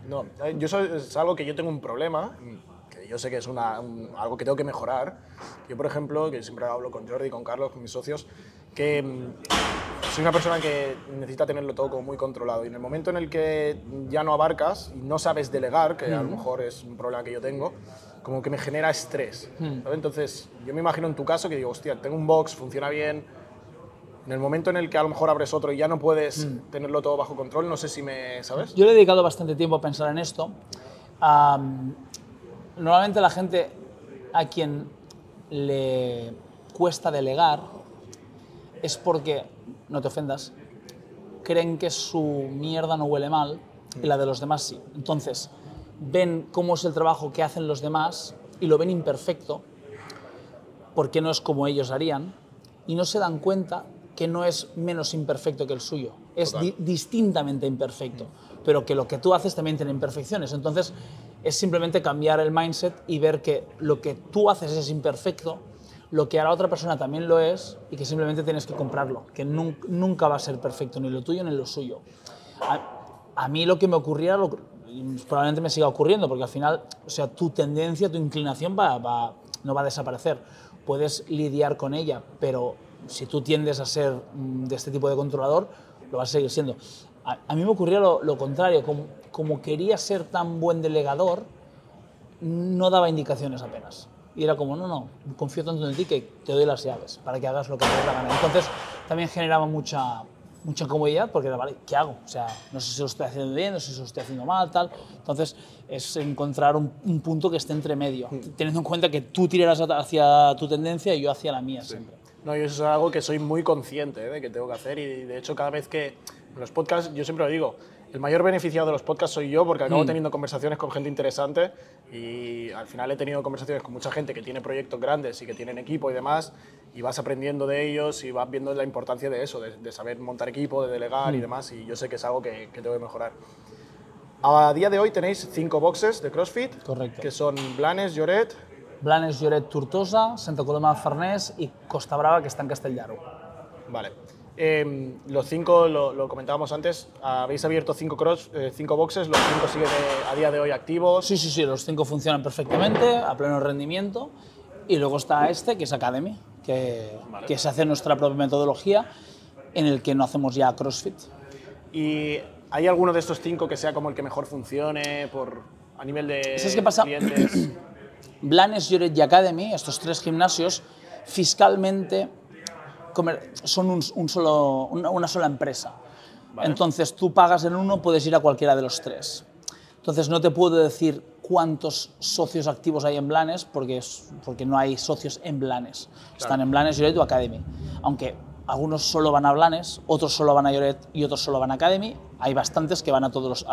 No, es algo que yo tengo un problema, que yo sé que es algo que tengo que mejorar. Yo, por ejemplo, que siempre hablo con Jordi, con Carlos, con mis socios, que soy una persona que necesita tenerlo todo como muy controlado. Y en el momento en el que ya no abarcas y no sabes delegar, que a lo mejor es un problema que yo tengo, como que me genera estrés. ¿Sabes? Entonces, yo me imagino en tu caso que digo, hostia, tengo un box, funciona bien. En el momento en el que a lo mejor abres otro y ya no puedes tenerlo todo bajo control, no sé si ¿sabes? Yo le he dedicado bastante tiempo a pensar en esto. Normalmente la gente a quien le cuesta delegar es porque, no te ofendas, creen que su mierda no huele mal y la de los demás sí. Entonces, ven cómo es el trabajo que hacen los demás y lo ven imperfecto porque no es como ellos harían y no se dan cuenta que no es menos imperfecto que el suyo, es distintamente imperfecto, pero que lo que tú haces también tiene imperfecciones. Entonces, es simplemente cambiar el mindset y ver que lo que tú haces es imperfecto, lo que hará otra persona también lo es y que simplemente tienes que comprarlo, que nunca va a ser perfecto, ni lo tuyo ni lo suyo. A mí lo que me ocurría, probablemente me siga ocurriendo, porque al final, o sea, tu tendencia, tu inclinación no va a desaparecer. Puedes lidiar con ella, pero si tú tiendes a ser de este tipo de controlador, lo vas a seguir siendo. A mí me ocurría lo contrario, como quería ser tan buen delegador, no daba indicaciones apenas. Y era como, no, confío tanto en ti que te doy las llaves para que hagas lo que te dé la gana. Entonces también generaba mucha incomodidad porque era, vale, ¿qué hago? O sea, no sé si lo estoy haciendo bien, no sé si lo estoy haciendo mal, tal. Entonces es encontrar un punto que esté entre medio, teniendo en cuenta que tú tirarás hacia tu tendencia y yo hacia la mía siempre. No, yo eso es algo que soy muy consciente de que tengo que hacer y de hecho cada vez que en los podcasts yo siempre lo digo, el mayor beneficiado de los podcasts soy yo, porque acabo teniendo conversaciones con gente interesante y al final he tenido conversaciones con mucha gente que tiene proyectos grandes y que tienen equipo y demás, y vas aprendiendo de ellos y vas viendo la importancia de eso, de saber montar equipo, de delegar y demás, y yo sé que es algo que tengo que mejorar. A día de hoy tenéis 5 boxes de CrossFit, Correcto. que son Blanes, Lloret... Blanes, Lloret, Tortosa, Santa Coloma de Farners y Costa Brava, que está en Castelldaro. Vale. Los 5, lo comentábamos antes, habéis abierto 5 boxes, los 5 siguen a día de hoy activos. Sí, los 5 funcionan perfectamente, a pleno rendimiento. Y luego está este, que es Academy, que se hace nuestra propia metodología, en el que no hacemos ya CrossFit. ¿Y hay alguno de estos 5 que sea como el que mejor funcione a nivel de ¿Sabes qué pasa? clientes? Blanes, Lloret y Academy, estos 3 gimnasios, fiscalmente son una sola empresa. Vale. Entonces, tú pagas en uno, puedes ir a cualquiera de los 3. Entonces, no te puedo decir cuántos socios activos hay en Blanes, porque no hay socios en Blanes. Claro. Están en Blanes, Lloret o Academy. Aunque algunos solo van a Blanes, otros solo van a Lloret y otros solo van a Academy. Hay bastantes que van a todos.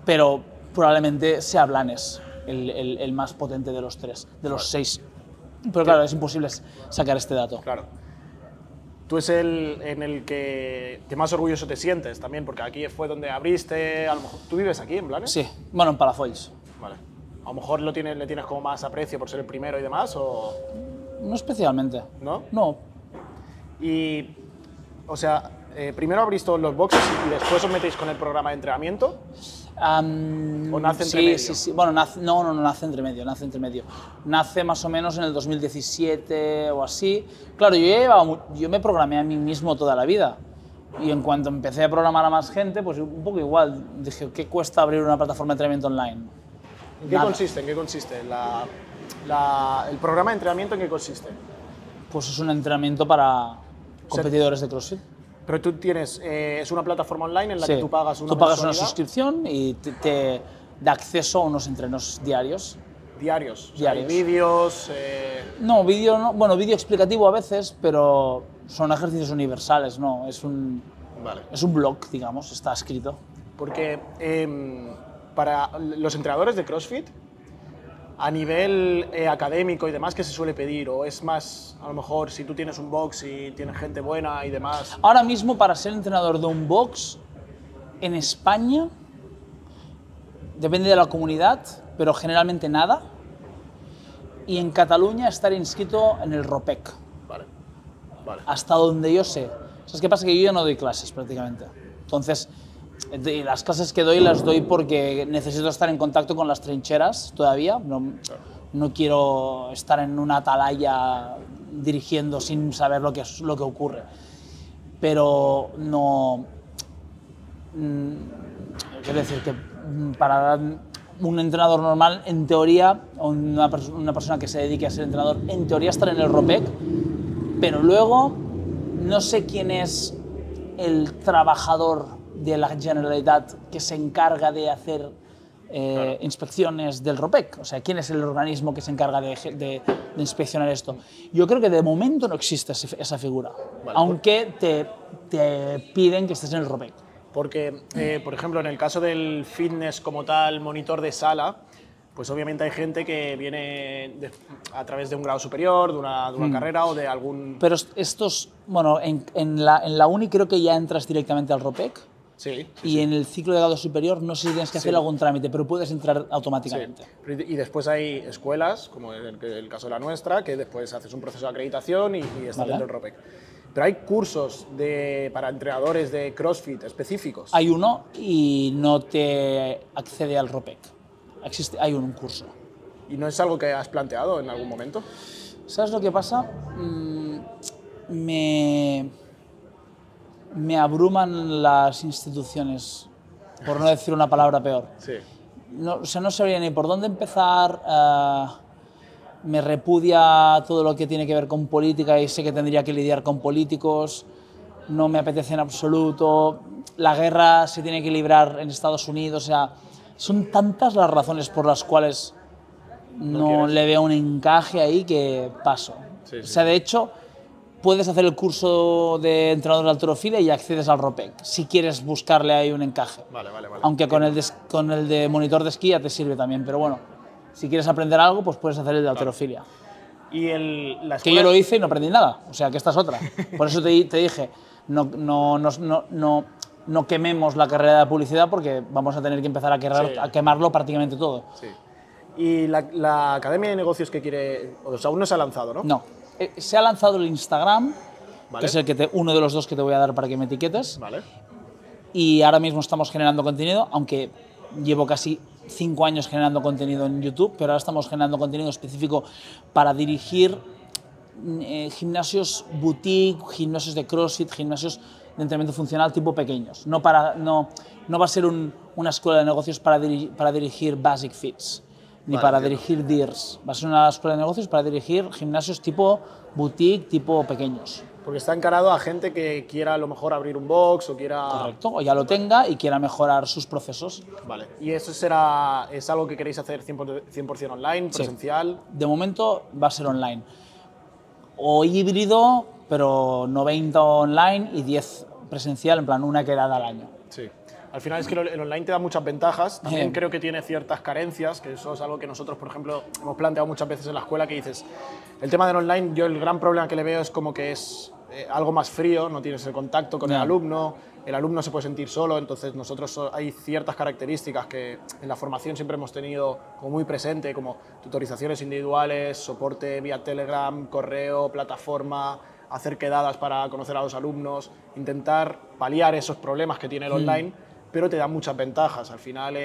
Pero probablemente sea Blanes el más potente de los 3, de los 6. Pero claro, es imposible sacar este dato. Claro. Tú es el en el que más orgulloso te sientes también, porque aquí fue donde abriste, a lo mejor... ¿Tú vives aquí, en Blanes? Sí, bueno, en Palafolls. Vale. A lo mejor le tienes como más aprecio por ser el primero y demás, ¿o...? No especialmente. ¿No? No. Y, o sea, primero abrís todos los boxes y después os metéis con el programa de entrenamiento. ¿O nace entre medio? Sí. Bueno, no nace entre medio, Nace más o menos en el 2017 o así. Claro, yo me programé a mí mismo toda la vida. Y en cuanto empecé a programar a más gente, pues un poco igual. Dije, ¿qué cuesta abrir una plataforma de entrenamiento online? ¿En qué consiste? ¿El programa de entrenamiento en qué consiste? Pues es un entrenamiento para competidores de CrossFit. Pero tú tienes, es una plataforma online en la que tú pagas una suscripción y te da acceso a unos entrenos diarios. ¿Diarios? ¿Hay vídeos? No, vídeo explicativo a veces, pero son ejercicios universales, no, es un blog, digamos, está escrito. Porque para los entrenadores de CrossFit, a nivel académico y demás, ¿qué se suele pedir? ¿O es más, a lo mejor, si tú tienes un box y tienes gente buena y demás? Ahora mismo, para ser entrenador de un box, en España, depende de la comunidad, pero generalmente nada. Y en Cataluña, estar inscrito en el ROPEC. Vale. Hasta donde yo sé. ¿Sabes qué pasa? Que yo ya no doy clases, prácticamente. Entonces, las clases que doy las doy porque necesito estar en contacto con las trincheras todavía. No quiero estar en una atalaya dirigiendo sin saber lo que ocurre. Pero no... quiero decir que para un entrenador normal, en teoría, o una persona que se dedique a ser entrenador, en teoría estar en el ROPEC, pero luego no sé quién es el trabajador de la Generalitat que se encarga de hacer inspecciones del ROPEC. O sea, ¿quién es el organismo que se encarga de inspeccionar esto? Yo creo que de momento no existe esa figura, aunque te piden que estés en el ROPEC. Porque, por ejemplo, en el caso del fitness como tal, monitor de sala, pues obviamente hay gente que viene a través de un grado superior, de una carrera o de algún... Pero estos, bueno, en la uni creo que ya entras directamente al ROPEC. Sí. Y en el ciclo de grado superior no sé si tienes que hacer algún trámite, pero puedes entrar automáticamente. Sí. Y después hay escuelas, como en el caso de la nuestra, que después haces un proceso de acreditación y estás dentro del ROPEC. Pero hay cursos para entrenadores de CrossFit específicos. Hay uno y no te accede al ROPEC. Hay un curso. ¿Y no es algo que has planteado en algún momento? ¿Sabes lo que pasa? Me abruman las instituciones, por no decir una palabra peor. Sí. No sabría ni por dónde empezar. Me repudia todo lo que tiene que ver con política y sé que tendría que lidiar con políticos. No me apetece en absoluto. La guerra se tiene que librar en Estados Unidos. O sea, son tantas las razones por las cuales no le veo un encaje ahí que paso. Sí. O sea, de hecho, puedes hacer el curso de entrenador de halterofilia y accedes al ROPEC, si quieres buscarle ahí un encaje. Vale. Aunque con el de monitor de esquí ya te sirve también, pero bueno, si quieres aprender algo, pues puedes hacer el de halterofilia. Y la Que escuela... yo lo hice y no aprendí nada, o sea que esta es otra. Por eso te dije, no quememos la carrera de publicidad porque vamos a tener que empezar a quemarlo prácticamente todo. Sí. Y la academia de negocios que quiere, o sea, aún no se ha lanzado, ¿no? No, se ha lanzado el Instagram, Vale. que es uno de los dos que te voy a dar para que me etiquetes. Vale. Y ahora mismo estamos generando contenido, aunque llevo casi 5 años generando contenido en YouTube, pero ahora estamos generando contenido específico para dirigir gimnasios boutique, gimnasios de CrossFit, gimnasios de entrenamiento funcional tipo pequeños. No va a ser una escuela de negocios para dirigir Basic Fits, ni para dirigir DIRS. Va a ser una escuela de negocios para dirigir gimnasios tipo boutique, tipo pequeños. Porque está encarado a gente que quiera a lo mejor abrir un box o quiera... Correcto, o ya lo tenga y quiera mejorar sus procesos. Vale. ¿Y eso es algo que queréis hacer 100% online, presencial? Sí. De momento va a ser online. O híbrido, pero 90 online y 10 presencial, en plan una quedada al año. Sí. Al final es que el online te da muchas ventajas, también creo que tiene ciertas carencias, que eso es algo que nosotros, por ejemplo, hemos planteado muchas veces en la escuela, que dices, el tema del online, yo el gran problema que le veo es como que es algo más frío, no tienes el contacto con el alumno se puede sentir solo, entonces nosotros hay ciertas características que en la formación siempre hemos tenido como muy presente, como tutorizaciones individuales, soporte vía Telegram, correo, plataforma, hacer quedadas para conocer a los alumnos, intentar paliar esos problemas que tiene el online, pero te da muchas ventajas. Al final,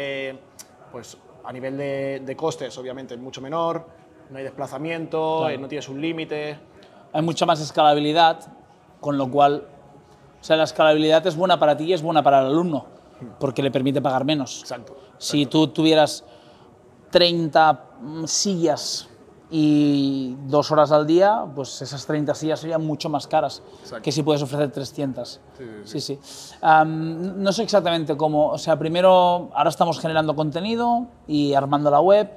pues a nivel de costes, obviamente, es mucho menor, no hay desplazamiento, claro. No tienes un límite. Hay mucha más escalabilidad, con lo cual, o sea, la escalabilidad es buena para ti y es buena para el alumno, porque le permite pagar menos. Exacto. Si tú tuvieras 30 sillas y 2 horas al día, pues esas 30 sillas serían mucho más caras que si puedes ofrecer 300. Sí. No sé exactamente cómo, o sea, primero, ahora estamos generando contenido y armando la web,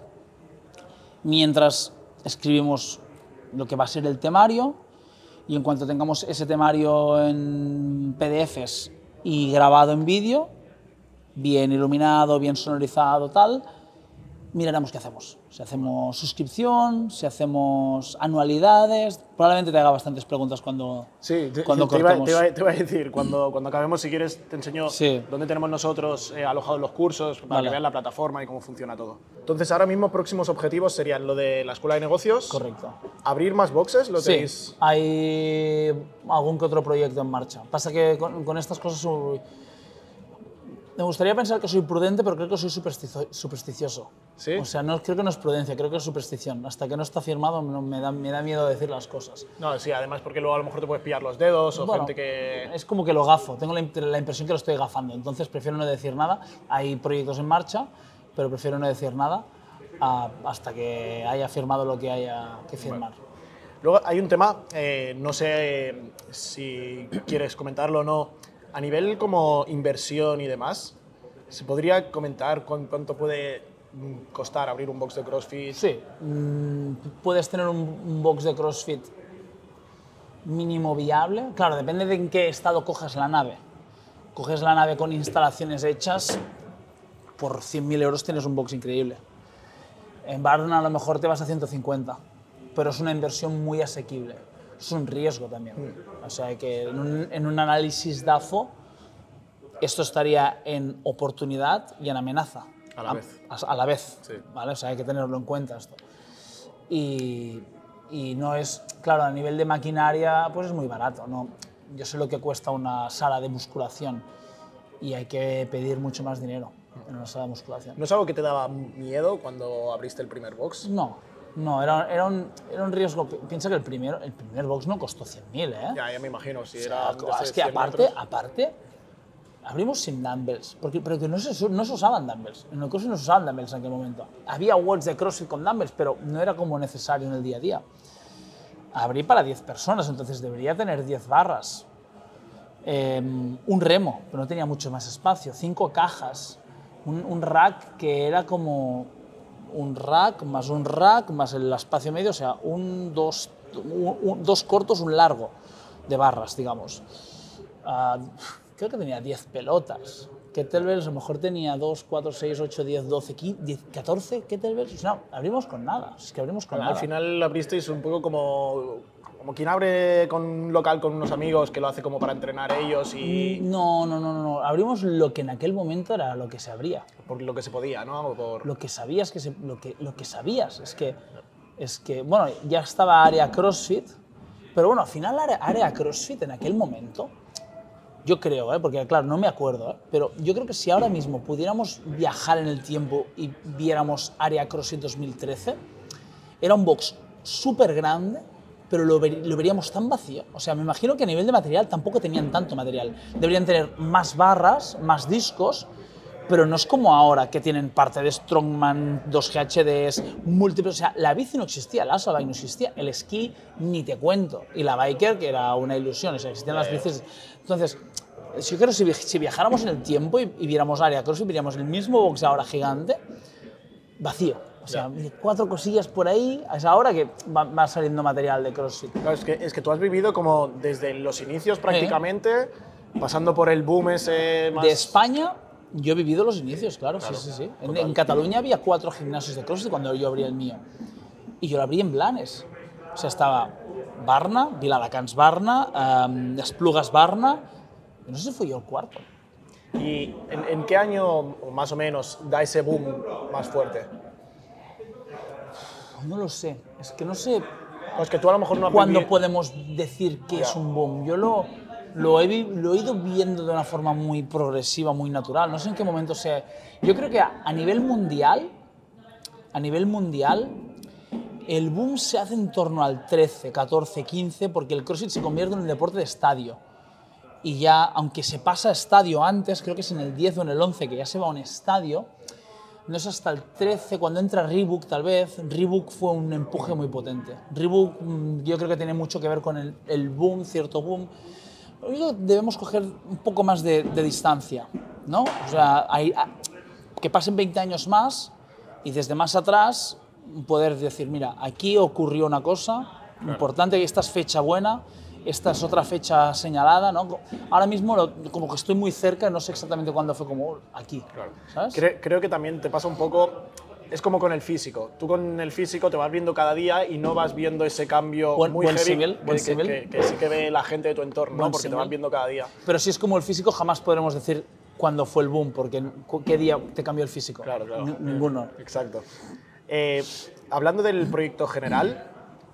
mientras escribimos lo que va a ser el temario, y en cuanto tengamos ese temario en PDFs y grabado en vídeo, bien iluminado, bien sonorizado, tal, miraremos qué hacemos. Si hacemos suscripción, si hacemos anualidades, probablemente te haga bastantes preguntas cuando cortemos. Te iba a decir, cuando acabemos, si quieres, te enseño dónde tenemos nosotros alojados los cursos, para que vean la plataforma y cómo funciona todo. Entonces, ahora mismo, próximos objetivos serían lo de la Escuela de Negocios. Correcto. ¿Abrir más boxes? ¿Lo tenéis? Hay algún que otro proyecto en marcha. Pasa que con estas cosas me gustaría pensar que soy prudente, pero creo que soy supersticioso. ¿Sí? O sea, creo que no es prudencia, creo que es superstición. Hasta que no está firmado me da miedo decir las cosas. No, sí, además porque luego a lo mejor te puedes pillar los dedos o gente que... Es como que lo gafo, tengo la impresión que lo estoy gafando, entonces prefiero no decir nada. Hay proyectos en marcha, pero prefiero no decir nada hasta que haya firmado lo que haya que firmar. Bueno. Luego hay un tema, no sé si quieres comentarlo o no, a nivel como inversión y demás, ¿se podría comentar cuánto puede costar abrir un box de CrossFit? Sí, puedes tener un box de CrossFit mínimo viable. Claro, depende de en qué estado cojas la nave. Coges la nave con instalaciones hechas, por 100.000 euros tienes un box increíble. En Barna a lo mejor te vas a 150, pero es una inversión muy asequible. Es un riesgo también. O sea que en un análisis DAFO esto estaría en oportunidad y en amenaza. A la vez. A la vez, sí. ¿Vale? O sea, hay que tenerlo en cuenta esto. Y no es, claro, a nivel de maquinaria, pues es muy barato, ¿no? Yo sé lo que cuesta una sala de musculación y hay que pedir mucho más dinero en una sala de musculación. ¿No es algo que te daba miedo cuando abriste el primer box? No, era un riesgo. Piensa que el primer box no costó 100.000, ¿eh? Ya me imagino, si era... era... Es que aparte, abrimos sin dumbbells, pero que no se usaban dumbbells. En el CrossFit no se usaban dumbbells en aquel momento. Había worlds de CrossFit con dumbbells, pero no era como necesario en el día a día. Abrí para 10 personas, entonces debería tener 10 barras. Un remo, pero no tenía mucho más espacio. 5 cajas. Un rack que era como... un rack más el espacio medio, o sea, 1, 2, 2 cortos, un largo de barras, digamos. Creo que tenía 10 pelotas. Kettlebells a lo mejor tenía 2, 4, 6, 8, 10, 12, 15, 14 kettlebells. No, abrimos con nada. Es que abrimos con nada. Al final abristeis un poco como quien abre con un local con unos amigos que lo hace como para entrenar ellos y... No. Abrimos lo que en aquel momento era lo que se abría. Por lo que se podía, ¿no? Lo que sabías lo que sabías. Es que, bueno, ya estaba área CrossFit, pero bueno, al final área CrossFit en aquel momento, yo creo, porque claro, no me acuerdo, pero yo creo que si ahora mismo pudiéramos viajar en el tiempo y viéramos área CrossFit 2013, era un box súper grande, pero lo veríamos tan vacío. O sea, me imagino que a nivel de material tampoco tenían tanto material. Deberían tener más barras, más discos, pero no es como ahora, que tienen parte de Strongman, 2 GHDs, múltiples... O sea, la bici no existía, la Asabike no existía, el esquí ni te cuento, y la biker, que era una ilusión, o sea, existían las bicis. Entonces, yo creo que si viajáramos en el tiempo y viéramos área CrossFit, veríamos el mismo box ahora gigante, vacío. O sea, 4 cosillas por ahí, a esa hora que va saliendo material de CrossFit. Claro, es que tú has vivido como desde los inicios prácticamente, pasando por el boom ese más... De España, yo he vivido los inicios, claro. Sí. En Cataluña había 4 gimnasios de CrossFit cuando yo abrí el mío. Y yo lo abrí en Blanes. O sea, estaba Barna, Viladecans Barna, Esplugas Barna, y no sé si fui yo el cuarto. ¿Y en qué año, más o menos, da ese boom más fuerte? No lo sé, es que no sé Pues que tú a lo mejor no has cuándo vivido... podemos decir que es un boom. Yo lo he ido viendo de una forma muy progresiva, muy natural. No sé en qué momento sea. Yo creo que a nivel mundial, el boom se hace en torno al 13, 14, 15, porque el CrossFit se convierte en un deporte de estadio. Y ya, aunque se pasa a estadio antes, creo que es en el 10 o en el 11 que ya se va a un estadio, no es hasta el 13, cuando entra Reebok tal vez. Reebok fue un empuje muy potente. Reebok yo creo que tiene mucho que ver con el boom, cierto boom. Debemos coger un poco más de distancia, ¿no? O sea, que pasen 20 años más y desde más atrás poder decir, mira, aquí ocurrió una cosa importante, esta es fecha buena, esta es otra fecha señalada, ¿no? Ahora mismo como que estoy muy cerca, no sé exactamente cuándo fue como aquí, ¿sabes? Creo que también te pasa un poco, es como con el físico. Tú con el físico te vas viendo cada día y no vas viendo ese cambio muy heavy que sí que ve la gente de tu entorno, ¿no? Porque te vas viendo cada día. Pero si es como el físico, jamás podremos decir cuándo fue el boom, porque ¿qué día te cambió el físico? Claro. Ninguno. Exacto. Hablando del proyecto general,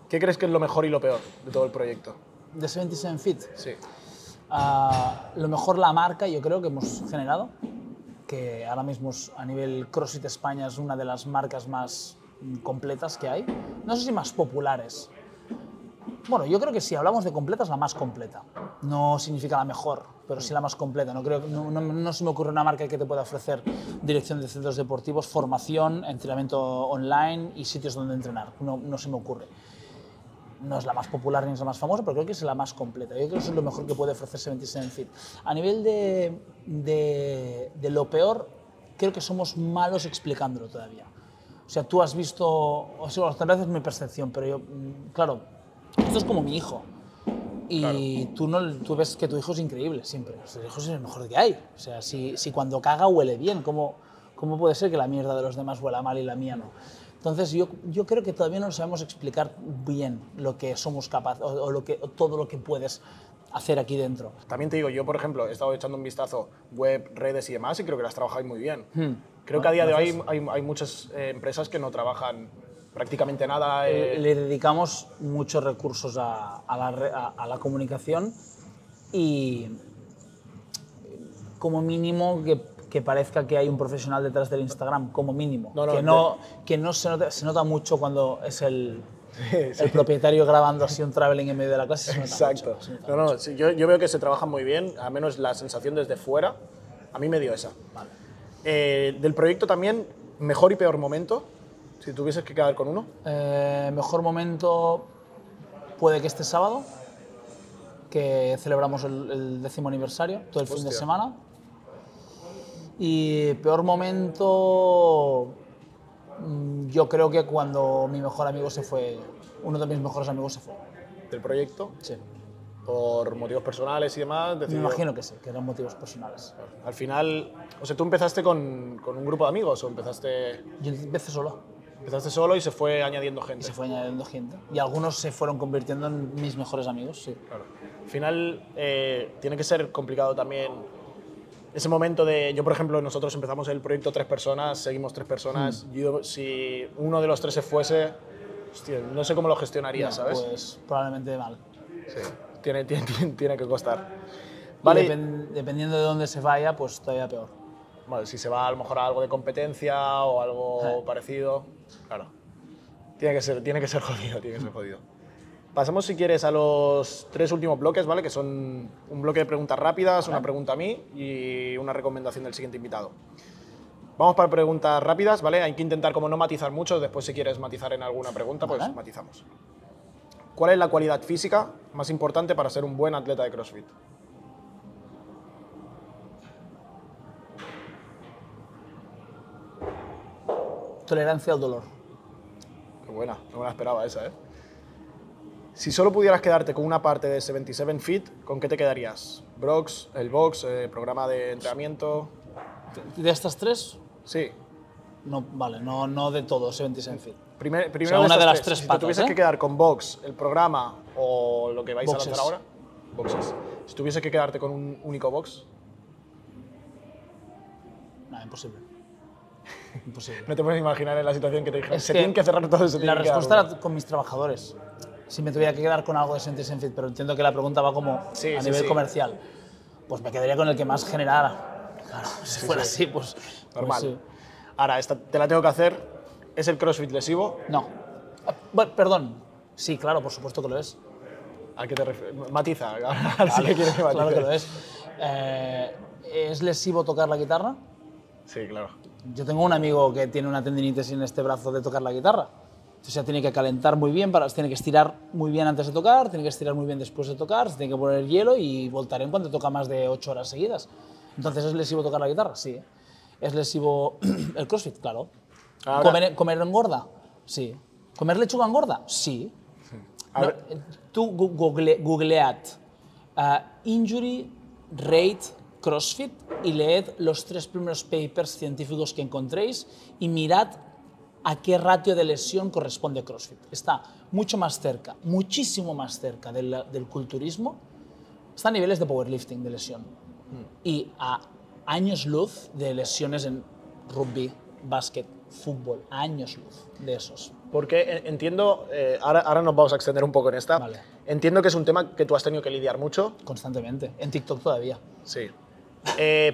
¿qué crees que es lo mejor y lo peor de todo el proyecto? De 77 Fit. Sí. Lo mejor la marca, yo creo que hemos generado, que ahora mismo a nivel CrossFit España es una de las marcas más completas que hay. No sé si más populares. Bueno, yo creo que si hablamos de completa es la más completa. No significa la mejor, pero sí la más completa. No se me ocurre una marca que te pueda ofrecer dirección de centros deportivos, formación, entrenamiento online y sitios donde entrenar. No se me ocurre. No es la más popular ni es la más famosa, pero creo que es la más completa. Yo creo que eso es lo mejor que puede ofrecer 77 Fit. A nivel de lo peor, creo que somos malos explicándolo todavía. O sea, tú has visto, o sea, tal vez es mi percepción, pero yo, claro, esto es como mi hijo. Y claro, tú ves que tu hijo es increíble siempre. O sea, tu hijo es el mejor que hay. O sea, si cuando caga huele bien, ¿cómo puede ser que la mierda de los demás huela mal y la mía no? Entonces yo creo que todavía no sabemos explicar bien lo que somos capaces o todo lo que puedes hacer aquí dentro. También te digo, yo por ejemplo he estado echando un vistazo web, redes y demás y creo que las trabajáis muy bien. Creo que a día de hoy hay muchas empresas que no trabajan prácticamente nada. Le dedicamos muchos recursos a la comunicación y como mínimo que parezca que hay un profesional detrás del Instagram, como mínimo. Que no se nota mucho cuando es el propietario grabando así un traveling en medio de la clase. Exacto. Sí, yo veo que se trabaja muy bien, al menos la sensación desde fuera, a mí me dio esa. Vale. Del proyecto también, mejor y peor momento, si tuvieses que quedar con uno. Mejor momento puede que este sábado, que celebramos el 10º aniversario, todo el fin de semana. Y peor momento, yo creo que cuando mi mejor amigo se fue, uno de mis mejores amigos se fue. ¿Del proyecto? Sí. ¿Por motivos personales y demás? Me imagino que sí, que eran motivos personales. Al final, o sea, ¿tú empezaste con un grupo de amigos o empezaste Yo empecé solo solo y se fue añadiendo y gente? se fue añadiendo gente. Y algunos se fueron convirtiendo en mis mejores amigos, sí. Claro. Al final, tiene que ser complicado también ese momento de... Yo, por ejemplo, nosotros empezamos el proyecto 3 personas, seguimos 3 personas. Yo, si uno de los 3 se fuese, hostia, no sé cómo lo gestionaría, ¿sabes? Pues probablemente mal. Sí. Tiene que costar. Vale. Vale. Dependiendo de dónde se vaya, pues todavía peor. Vale, si se va a lo mejor a algo de competencia o algo parecido, claro. Tiene que ser jodido, tiene que ser jodido. Pasamos, si quieres, a los 3 últimos bloques, ¿vale? Que son un bloque de preguntas rápidas, una pregunta a mí y una recomendación del siguiente invitado. Vamos para preguntas rápidas, ¿vale? Hay que intentar como no matizar mucho, después si quieres matizar en alguna pregunta, pues matizamos. ¿Cuál es la cualidad física más importante para ser un buen atleta de CrossFit? Tolerancia al dolor. Qué buena, no me la esperaba esa, ¿eh? Si solo pudieras quedarte con una parte de 77 Fit, ¿con qué te quedarías? ¿Brox, el box, programa de entrenamiento? ¿De estas 3? Sí. No, vale, no de todo, 77 Fit. Primero O sea, una de las 3 si patas, te tuvieses que quedar con box, el programa o lo que vais Boxes. a lanzar ahora, boxes. Si tuvieses que quedarte con un único box, No, imposible. Imposible. no te puedes imaginar en la situación que te dijeron, Es se que tienen que cerrar todos, se La tienen que quedar respuesta uno. era con mis trabajadores. Si me tuviera que quedar con algo de 77 Fit, pero entiendo que la pregunta va como a nivel comercial. Pues me quedaría con el que más generara. Claro, si fuera así, pues... Normal. Pues sí. Ahora, esta te la tengo que hacer. ¿Es el CrossFit lesivo? No. Bueno, perdón. Sí, claro, por supuesto que lo es. ¿A qué te refieres? Matiza, ahora sí que quieres que matice. Claro que lo es. ¿Es lesivo tocar la guitarra? Sí, claro. Yo tengo un amigo que tiene una tendinitis en este brazo de tocar la guitarra. Entonces ya tiene que calentar muy bien, tiene que estirar muy bien antes de tocar, tiene que estirar muy bien después de tocar, se tiene que poner hielo y Voltaren cuando toca más de 8 horas seguidas. Entonces, ¿es lesivo tocar la guitarra? Sí. ¿Es lesivo el CrossFit? Claro. ¿Comer engorda? Sí. ¿Comer lechuga engorda? Sí. No, tú googlead Injury Rate CrossFit y leed los 3 primeros papers científicos que encontréis y mirad a qué ratio de lesión corresponde CrossFit. Está mucho más cerca, muchísimo más cerca del culturismo, está a niveles de powerlifting de lesión y a años luz de lesiones en rugby, básquet, fútbol, a años luz de esos. Porque entiendo, ahora nos vamos a extender un poco en esta, Vale. Entiendo que es un tema que tú has tenido que lidiar mucho. Constantemente, en TikTok todavía. Sí.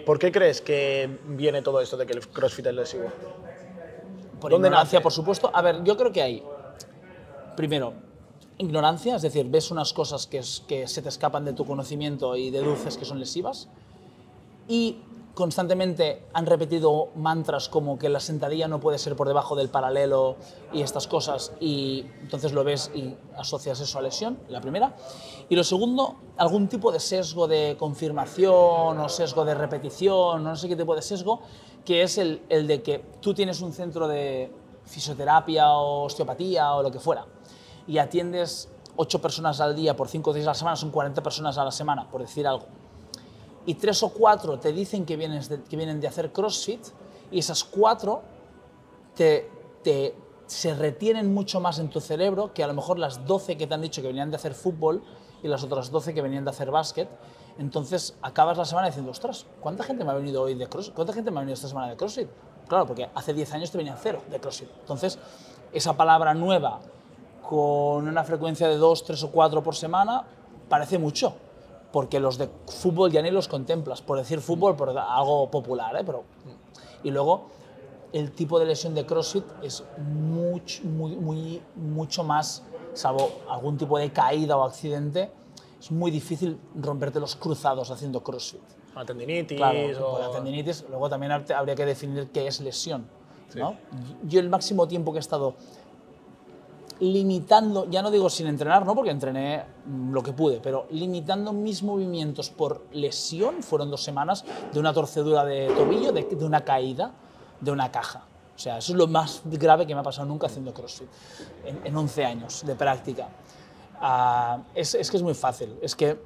¿Por qué crees que viene todo esto de que el CrossFit es lesivo? Por ¿Dónde ignorancia, nace? por supuesto. A ver, yo creo que hay, primero, ignorancia, es decir, ves unas cosas que se te escapan de tu conocimiento y deduces que son lesivas, y constantemente han repetido mantras como que la sentadilla no puede ser por debajo del paralelo y estas cosas, y entonces lo ves y asocias eso a lesión, la primera. Y lo segundo, algún tipo de sesgo de confirmación o sesgo de repetición, no sé qué tipo de sesgo, que es el de que tú tienes un centro de fisioterapia o osteopatía o lo que fuera y atiendes 8 personas al día por 5 días a la semana, son 40 personas a la semana, por decir algo, y 3 o 4 te dicen que vienen de hacer CrossFit y esas 4 se retienen mucho más en tu cerebro que a lo mejor las 12 que te han dicho que venían de hacer fútbol y las otras 12 que venían de hacer básquet. Entonces acabas la semana diciendo, ostras, ¿cuánta gente me ha venido hoy de CrossFit? ¿Cuánta gente me ha venido esta semana de CrossFit? Claro, porque hace 10 años te venían 0 de CrossFit. Entonces, esa palabra nueva con una frecuencia de 2, 3 o 4 por semana parece mucho, porque los de fútbol ya ni los contemplas, por decir fútbol, por algo popular, ¿eh? Pero, y luego, el tipo de lesión de CrossFit es mucho más, salvo algún tipo de caída o accidente, es muy difícil romperte los cruzados haciendo CrossFit. La tendinitis Claro, o... la tendinitis, luego también habría que definir qué es lesión, ¿no? Yo el máximo tiempo que he estado limitando, ya no digo sin entrenar, ¿no? Porque entrené lo que pude, pero limitando mis movimientos por lesión fueron 2 semanas de una torcedura de tobillo, de una caída de una caja. O O sea, eso es lo más grave que me ha pasado nunca haciendo CrossFit, en 11 años de práctica. Es que es muy fácil. Es que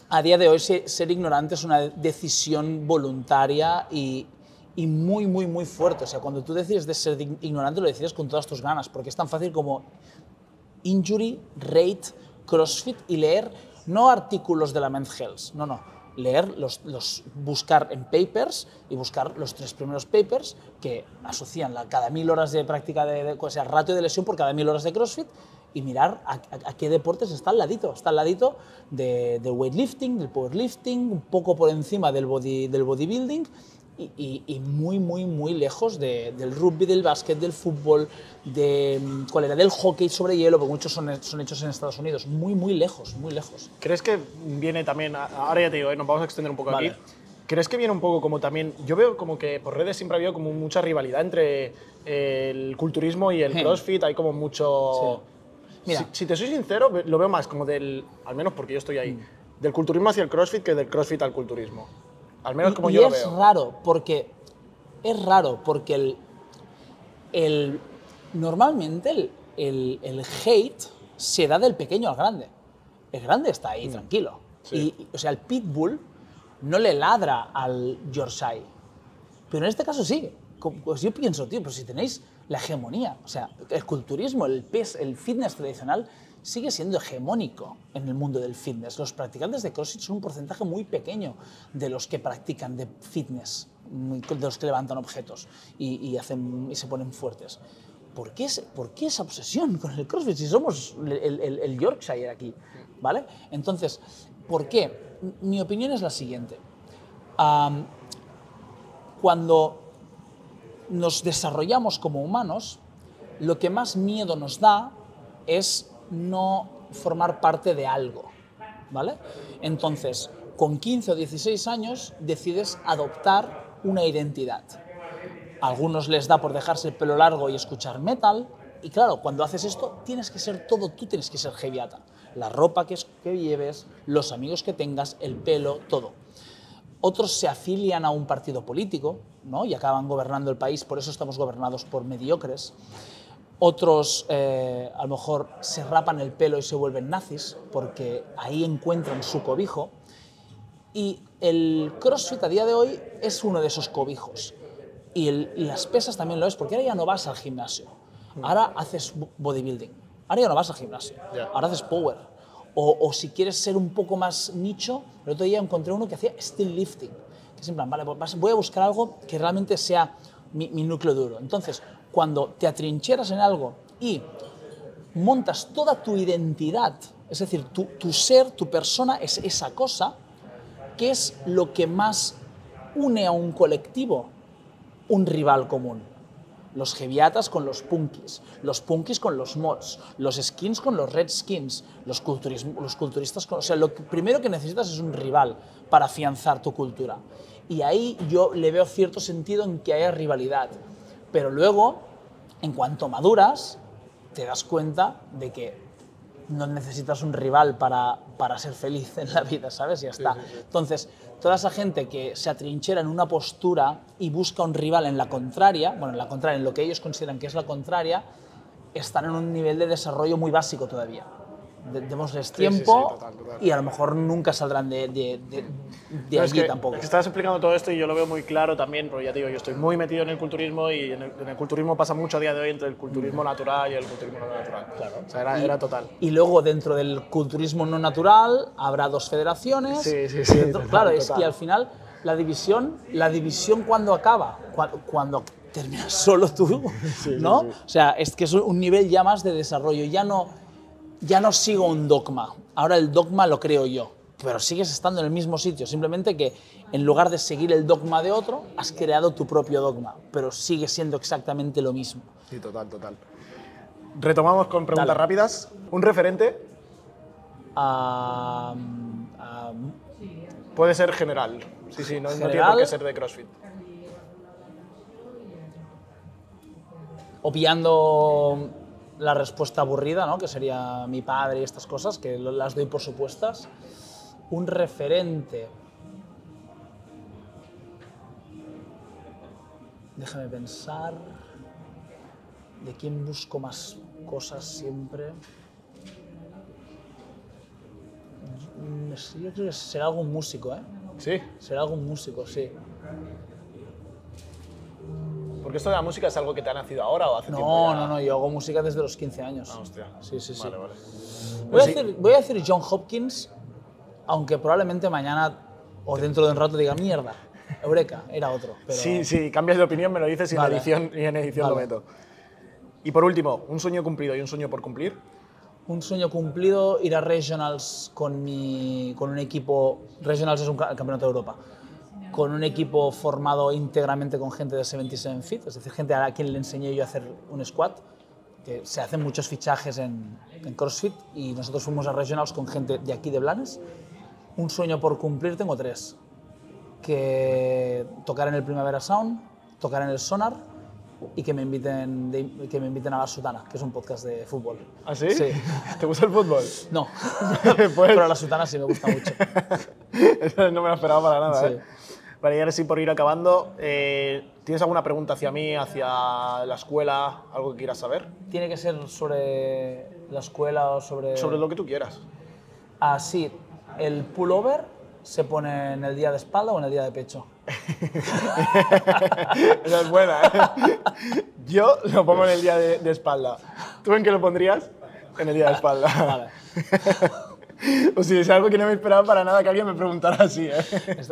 a día de hoy ser ignorante es una decisión voluntaria y muy, muy, muy fuerte. O sea, cuando tú decides de ser ignorante, lo decides con todas tus ganas, porque es tan fácil como injury, rate, CrossFit y leer no artículos de la Men's Health, no. Leer buscar en papers y buscar los 3 primeros papers que asocian cada 1000 horas de práctica, o sea, ratio de lesión por cada 1000 horas de CrossFit y mirar a qué deportes está al ladito. Está al ladito del weightlifting, del powerlifting, un poco por encima del bodybuilding y muy, muy, muy lejos del rugby, del básquet, del fútbol, ¿cuál era? Del hockey sobre hielo, porque muchos son hechos en Estados Unidos. Muy, muy lejos, muy lejos. ¿Crees que viene también, ahora ya te digo, nos vamos a extender un poco Vale. aquí, ¿crees que viene un poco como también, yo veo como que por redes siempre ha habido como mucha rivalidad entre el culturismo y el CrossFit, hay como mucho... Sí. Mira. Si te soy sincero, lo veo más como al menos porque yo estoy ahí, del culturismo hacia el CrossFit que del CrossFit al culturismo. Al menos como yo lo veo. Es raro porque normalmente el hate se da del pequeño al grande. El grande está ahí, tranquilo. Sí. O sea, el pitbull no le ladra al Yorkshire. Pero en este caso sí. Pues yo pienso, tío, pues si tenéis la hegemonía, o sea, el culturismo, el fitness tradicional sigue siendo hegemónico en el mundo del fitness. Los practicantes de CrossFit son un porcentaje muy pequeño de los que practican de fitness, de los que levantan objetos y se ponen fuertes. ¿Por qué esa obsesión con el CrossFit si somos el Yorkshire aquí? ¿Vale? Entonces, ¿por qué? Mi opinión es la siguiente. Cuando nos desarrollamos como humanos, lo que más miedo nos da es no formar parte de algo, ¿vale? Entonces, con 15 o 16 años decides adoptar una identidad. A algunos les da por dejarse el pelo largo y escuchar metal, y claro, cuando haces esto tienes que ser todo, tú tienes que ser heavyata. La ropa que lleves, los amigos que tengas, el pelo, todo. Otros se afilian a un partido político, ¿no? Y acaban gobernando el país, por eso estamos gobernados por mediocres. Otros a lo mejor se rapan el pelo y se vuelven nazis, porque ahí encuentran su cobijo. Y el CrossFit a día de hoy es uno de esos cobijos. Y las pesas también lo es, porque ahora ya no vas al gimnasio. Ahora haces bodybuilding. Ahora ya no vas al gimnasio. Ahora haces power. O si quieres ser un poco más nicho, el otro día encontré uno que hacía still lifting, que es en plan, vale, pues voy a buscar algo que realmente sea mi núcleo duro. Entonces, cuando te atrincheras en algo y montas toda tu identidad, es decir, tu ser, tu persona es esa cosa, ¿qué es lo que más une a un colectivo? Un rival común. Los heavyatas con los punkis con los mods, los skins con los red skins, los culturistas con... O sea, lo primero que necesitas es un rival para afianzar tu cultura. Y ahí yo le veo cierto sentido en que haya rivalidad. Pero luego, en cuanto maduras, te das cuenta de que no necesitas un rival para ser feliz en la vida, ¿sabes? Y ya está. Sí. Entonces, toda esa gente que se atrinchera en una postura y busca un rival en la contraria, bueno, en lo que ellos consideran que es la contraria, están en un nivel de desarrollo muy básico todavía. Démosles tiempo total. Y a lo mejor nunca saldrán de allí tampoco. Estás explicando todo esto y yo lo veo muy claro también, porque ya te digo, yo estoy muy metido en el culturismo y en el culturismo pasa mucho a día de hoy entre el culturismo natural y el culturismo no natural. Claro. O sea, era total. Y luego dentro del culturismo no natural habrá 2 federaciones. Sí. Claro, es que al final la división cuando acaba, cuando terminas solo tú, ¿no? Sí. O sea, es que es un nivel ya más de desarrollo, ya no sigo un dogma, ahora el dogma lo creo yo, pero sigues estando en el mismo sitio, simplemente que en lugar de seguir el dogma de otro, has creado tu propio dogma, pero sigue siendo exactamente lo mismo. Sí, total. Retomamos con preguntas rápidas. ¿Un referente? Puede ser general. Sí, no tiene por qué ser de CrossFit. Obviando la respuesta aburrida, ¿no? Que sería mi padre y estas cosas, que las doy por supuestas. Un referente. Déjame pensar. ¿De quién busco más cosas siempre? Yo creo que será algún músico, ¿eh? ¿Sí? Será algún músico, sí. Porque esto de la música es algo que te ha nacido ahora o hace tiempo ya? No, yo hago música desde los 15 años. Ah, hostia. Sí. Vale, vale. Voy a decir John Hopkins, aunque probablemente mañana o dentro de un rato diga mierda. Eureka, era otro. Pero... Sí, cambias de opinión, me lo dices y Vale. en edición lo Vale. meto. Y por último, un sueño cumplido y un sueño por cumplir. Un sueño cumplido, ir a Regionals con un equipo. Regionals es un campeonato de Europa. Con un equipo formado íntegramente con gente de 77 Fit, es decir, gente a quien le enseñé yo a hacer un squat. Que se hacen muchos fichajes en CrossFit y nosotros fuimos a Regionals con gente de aquí de Blanes. Un sueño por cumplir tengo 3. Que tocar en el Primavera Sound, tocar en el Sonar y que me inviten a La Sutana, que es un podcast de fútbol. ¿Ah, sí? Sí. ¿Te gusta el fútbol? No, Pues- pero La Sutana sí me gusta mucho. Eso no me lo esperaba para nada, Sí. ¿eh? Vale, y ahora sí, por ir acabando, ¿tienes alguna pregunta hacia mí, hacia la escuela, algo que quieras saber? Tiene que ser sobre la escuela o sobre... Sobre lo que tú quieras. Ah, sí. ¿El pullover se pone en el día de espalda o en el día de pecho? Esa es buena, ¿eh? Yo lo pongo en el día de espalda. ¿Tú en qué lo pondrías? En el día de espalda. Vale. O sea, es algo que no me esperaba para nada que alguien me preguntara así, ¿eh?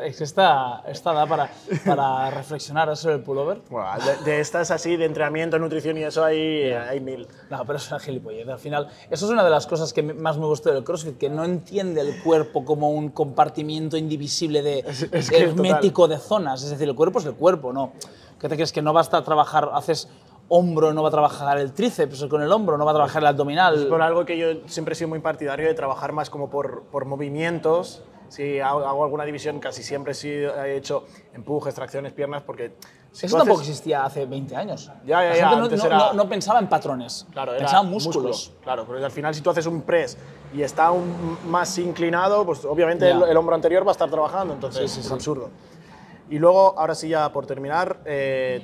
Esta da para reflexionar sobre el pullover. Bueno, de estas así, de entrenamiento, nutrición y eso, hay mil. No, pero es una gilipollez. Al final, eso es una de las cosas que más me gustó del CrossFit, que no entiende el cuerpo como un compartimiento indivisible Es que hermético de zonas. Es decir, el cuerpo es el cuerpo, ¿no? ¿Qué te crees? Que no basta trabajar, haces hombro, no va a trabajar el tríceps con el hombro, no va a trabajar el abdominal. Es por algo que yo siempre he sido muy partidario de trabajar más como por movimientos. Si hago alguna división, casi siempre sí he hecho empujes, tracciones, piernas, porque... si Eso tú tampoco haces- existía hace 20 años. Ya, La gente antes no, era- no pensaba en patrones, Claro, era pensaba en músculos. Claro, pero al final si tú haces un press y está más inclinado, pues obviamente Ya. el hombro anterior va a estar trabajando, entonces Sí. es absurdo. Y luego, ahora sí ya por terminar,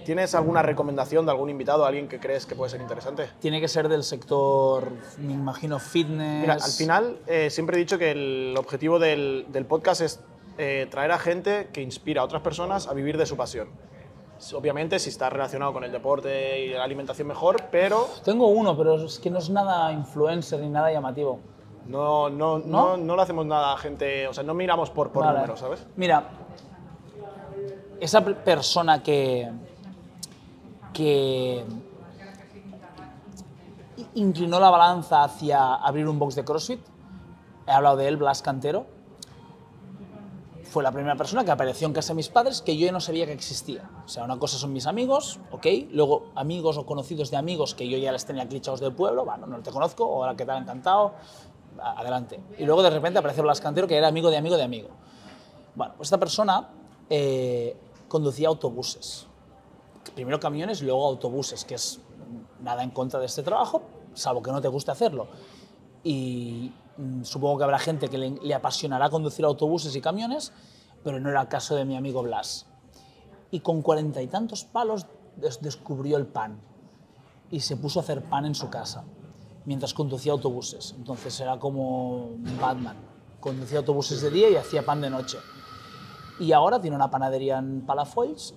¿tienes alguna recomendación de algún invitado, alguien que crees que puede ser interesante? Tiene que ser del sector, me imagino, fitness. Mira, al final siempre he dicho que el objetivo del podcast es traer a gente que inspira a otras personas a vivir de su pasión. Obviamente si está relacionado con el deporte y la alimentación mejor, pero Tengo uno, pero es que no es nada influencer ni nada llamativo. no le hacemos nada a gente, o sea, no miramos por Vale. números, ¿sabes? Mira, esa persona que inclinó la balanza hacia abrir un box de CrossFit, he hablado de él, Blas Cantero, fue la primera persona que apareció en casa de mis padres que yo no sabía que existía. O sea, una cosa son mis amigos, ¿ok? Luego amigos o conocidos de amigos que yo ya les tenía clichados del pueblo, bueno, no te conozco, ahora que te han encantado, adelante. Y luego de repente apareció Blas Cantero, que era amigo de amigo de amigo. Bueno, pues esta persona conducía autobuses. Primero camiones y luego autobuses, que es nada en contra de este trabajo, salvo que no te guste hacerlo. Y supongo que habrá gente que le apasionará conducir autobuses y camiones, pero no era el caso de mi amigo Blas. Y con 40 y tantos palos descubrió el pan y se puso a hacer pan en su casa mientras conducía autobuses. Entonces era como Batman. Conducía autobuses de día y hacía pan de noche. Y ahora tiene una panadería en Palafolls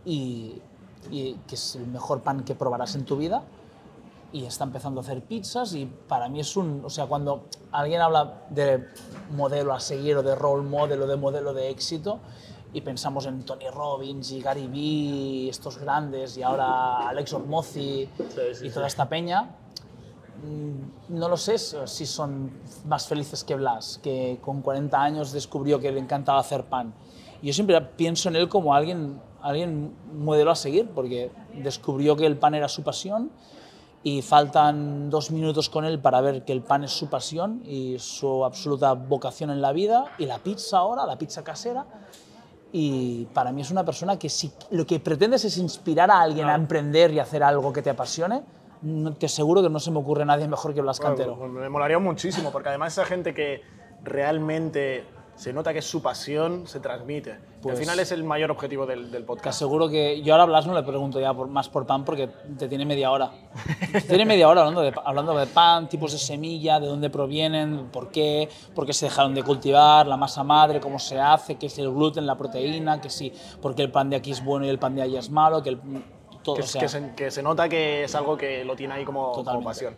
y que es el mejor pan que probarás en tu vida. Y está empezando a hacer pizzas y para mí es un... O sea, cuando alguien habla de modelo a seguir o de role model o de modelo de éxito y pensamos en Tony Robbins y Gary Vee, estos grandes, y ahora Alex Hormozzi y toda esta peña, no lo sé si son más felices que Blas, que con 40 años descubrió que le encantaba hacer pan. Y yo siempre pienso en él como alguien modelo a seguir, porque descubrió que el pan era su pasión y faltan 2 minutos con él para ver que el pan es su pasión y su absoluta vocación en la vida, y la pizza ahora, la pizza casera. Y para mí es una persona que si lo que pretendes es inspirar a alguien a emprender y hacer algo que te apasione, te aseguro que no se me ocurre nadie mejor que Blas Cantero. Bueno, me molaría muchísimo, porque además esa gente que realmente se nota que es su pasión, se transmite. Pues, al final es el mayor objetivo del Te podcast. aseguro que yo ahora a Blas no le pregunto ya más por pan porque te tiene media hora. Te tiene media hora hablando de pan, tipos de semilla, de dónde provienen, por qué se dejaron de cultivar, la masa madre, cómo se hace, qué es el gluten, la proteína, que sí, porque el pan de aquí es bueno y el pan de allá es malo, que todo, Que, o sea, que se nota que es algo que lo tiene ahí como Totalmente. pasión.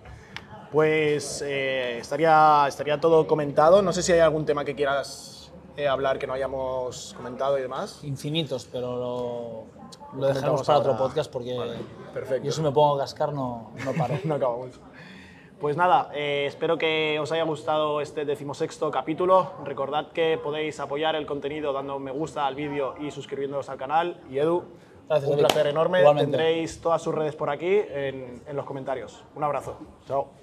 Pues estaría todo comentado. No sé si hay algún tema que quieras hablar que no hayamos comentado y demás. infinitos, pero lo comentamos dejaremos para otro ahora. podcast porque Vale, perfecto. yo si me pongo a cascar no paro. No acabamos. Pues nada, espero que os haya gustado este 16º capítulo. Recordad que podéis apoyar el contenido dando me gusta al vídeo y suscribiéndoos al canal. Y Edu, Gracias, un David. placer enorme. Igualmente. Tendréis todas sus redes por aquí en los comentarios. Un abrazo. Chao.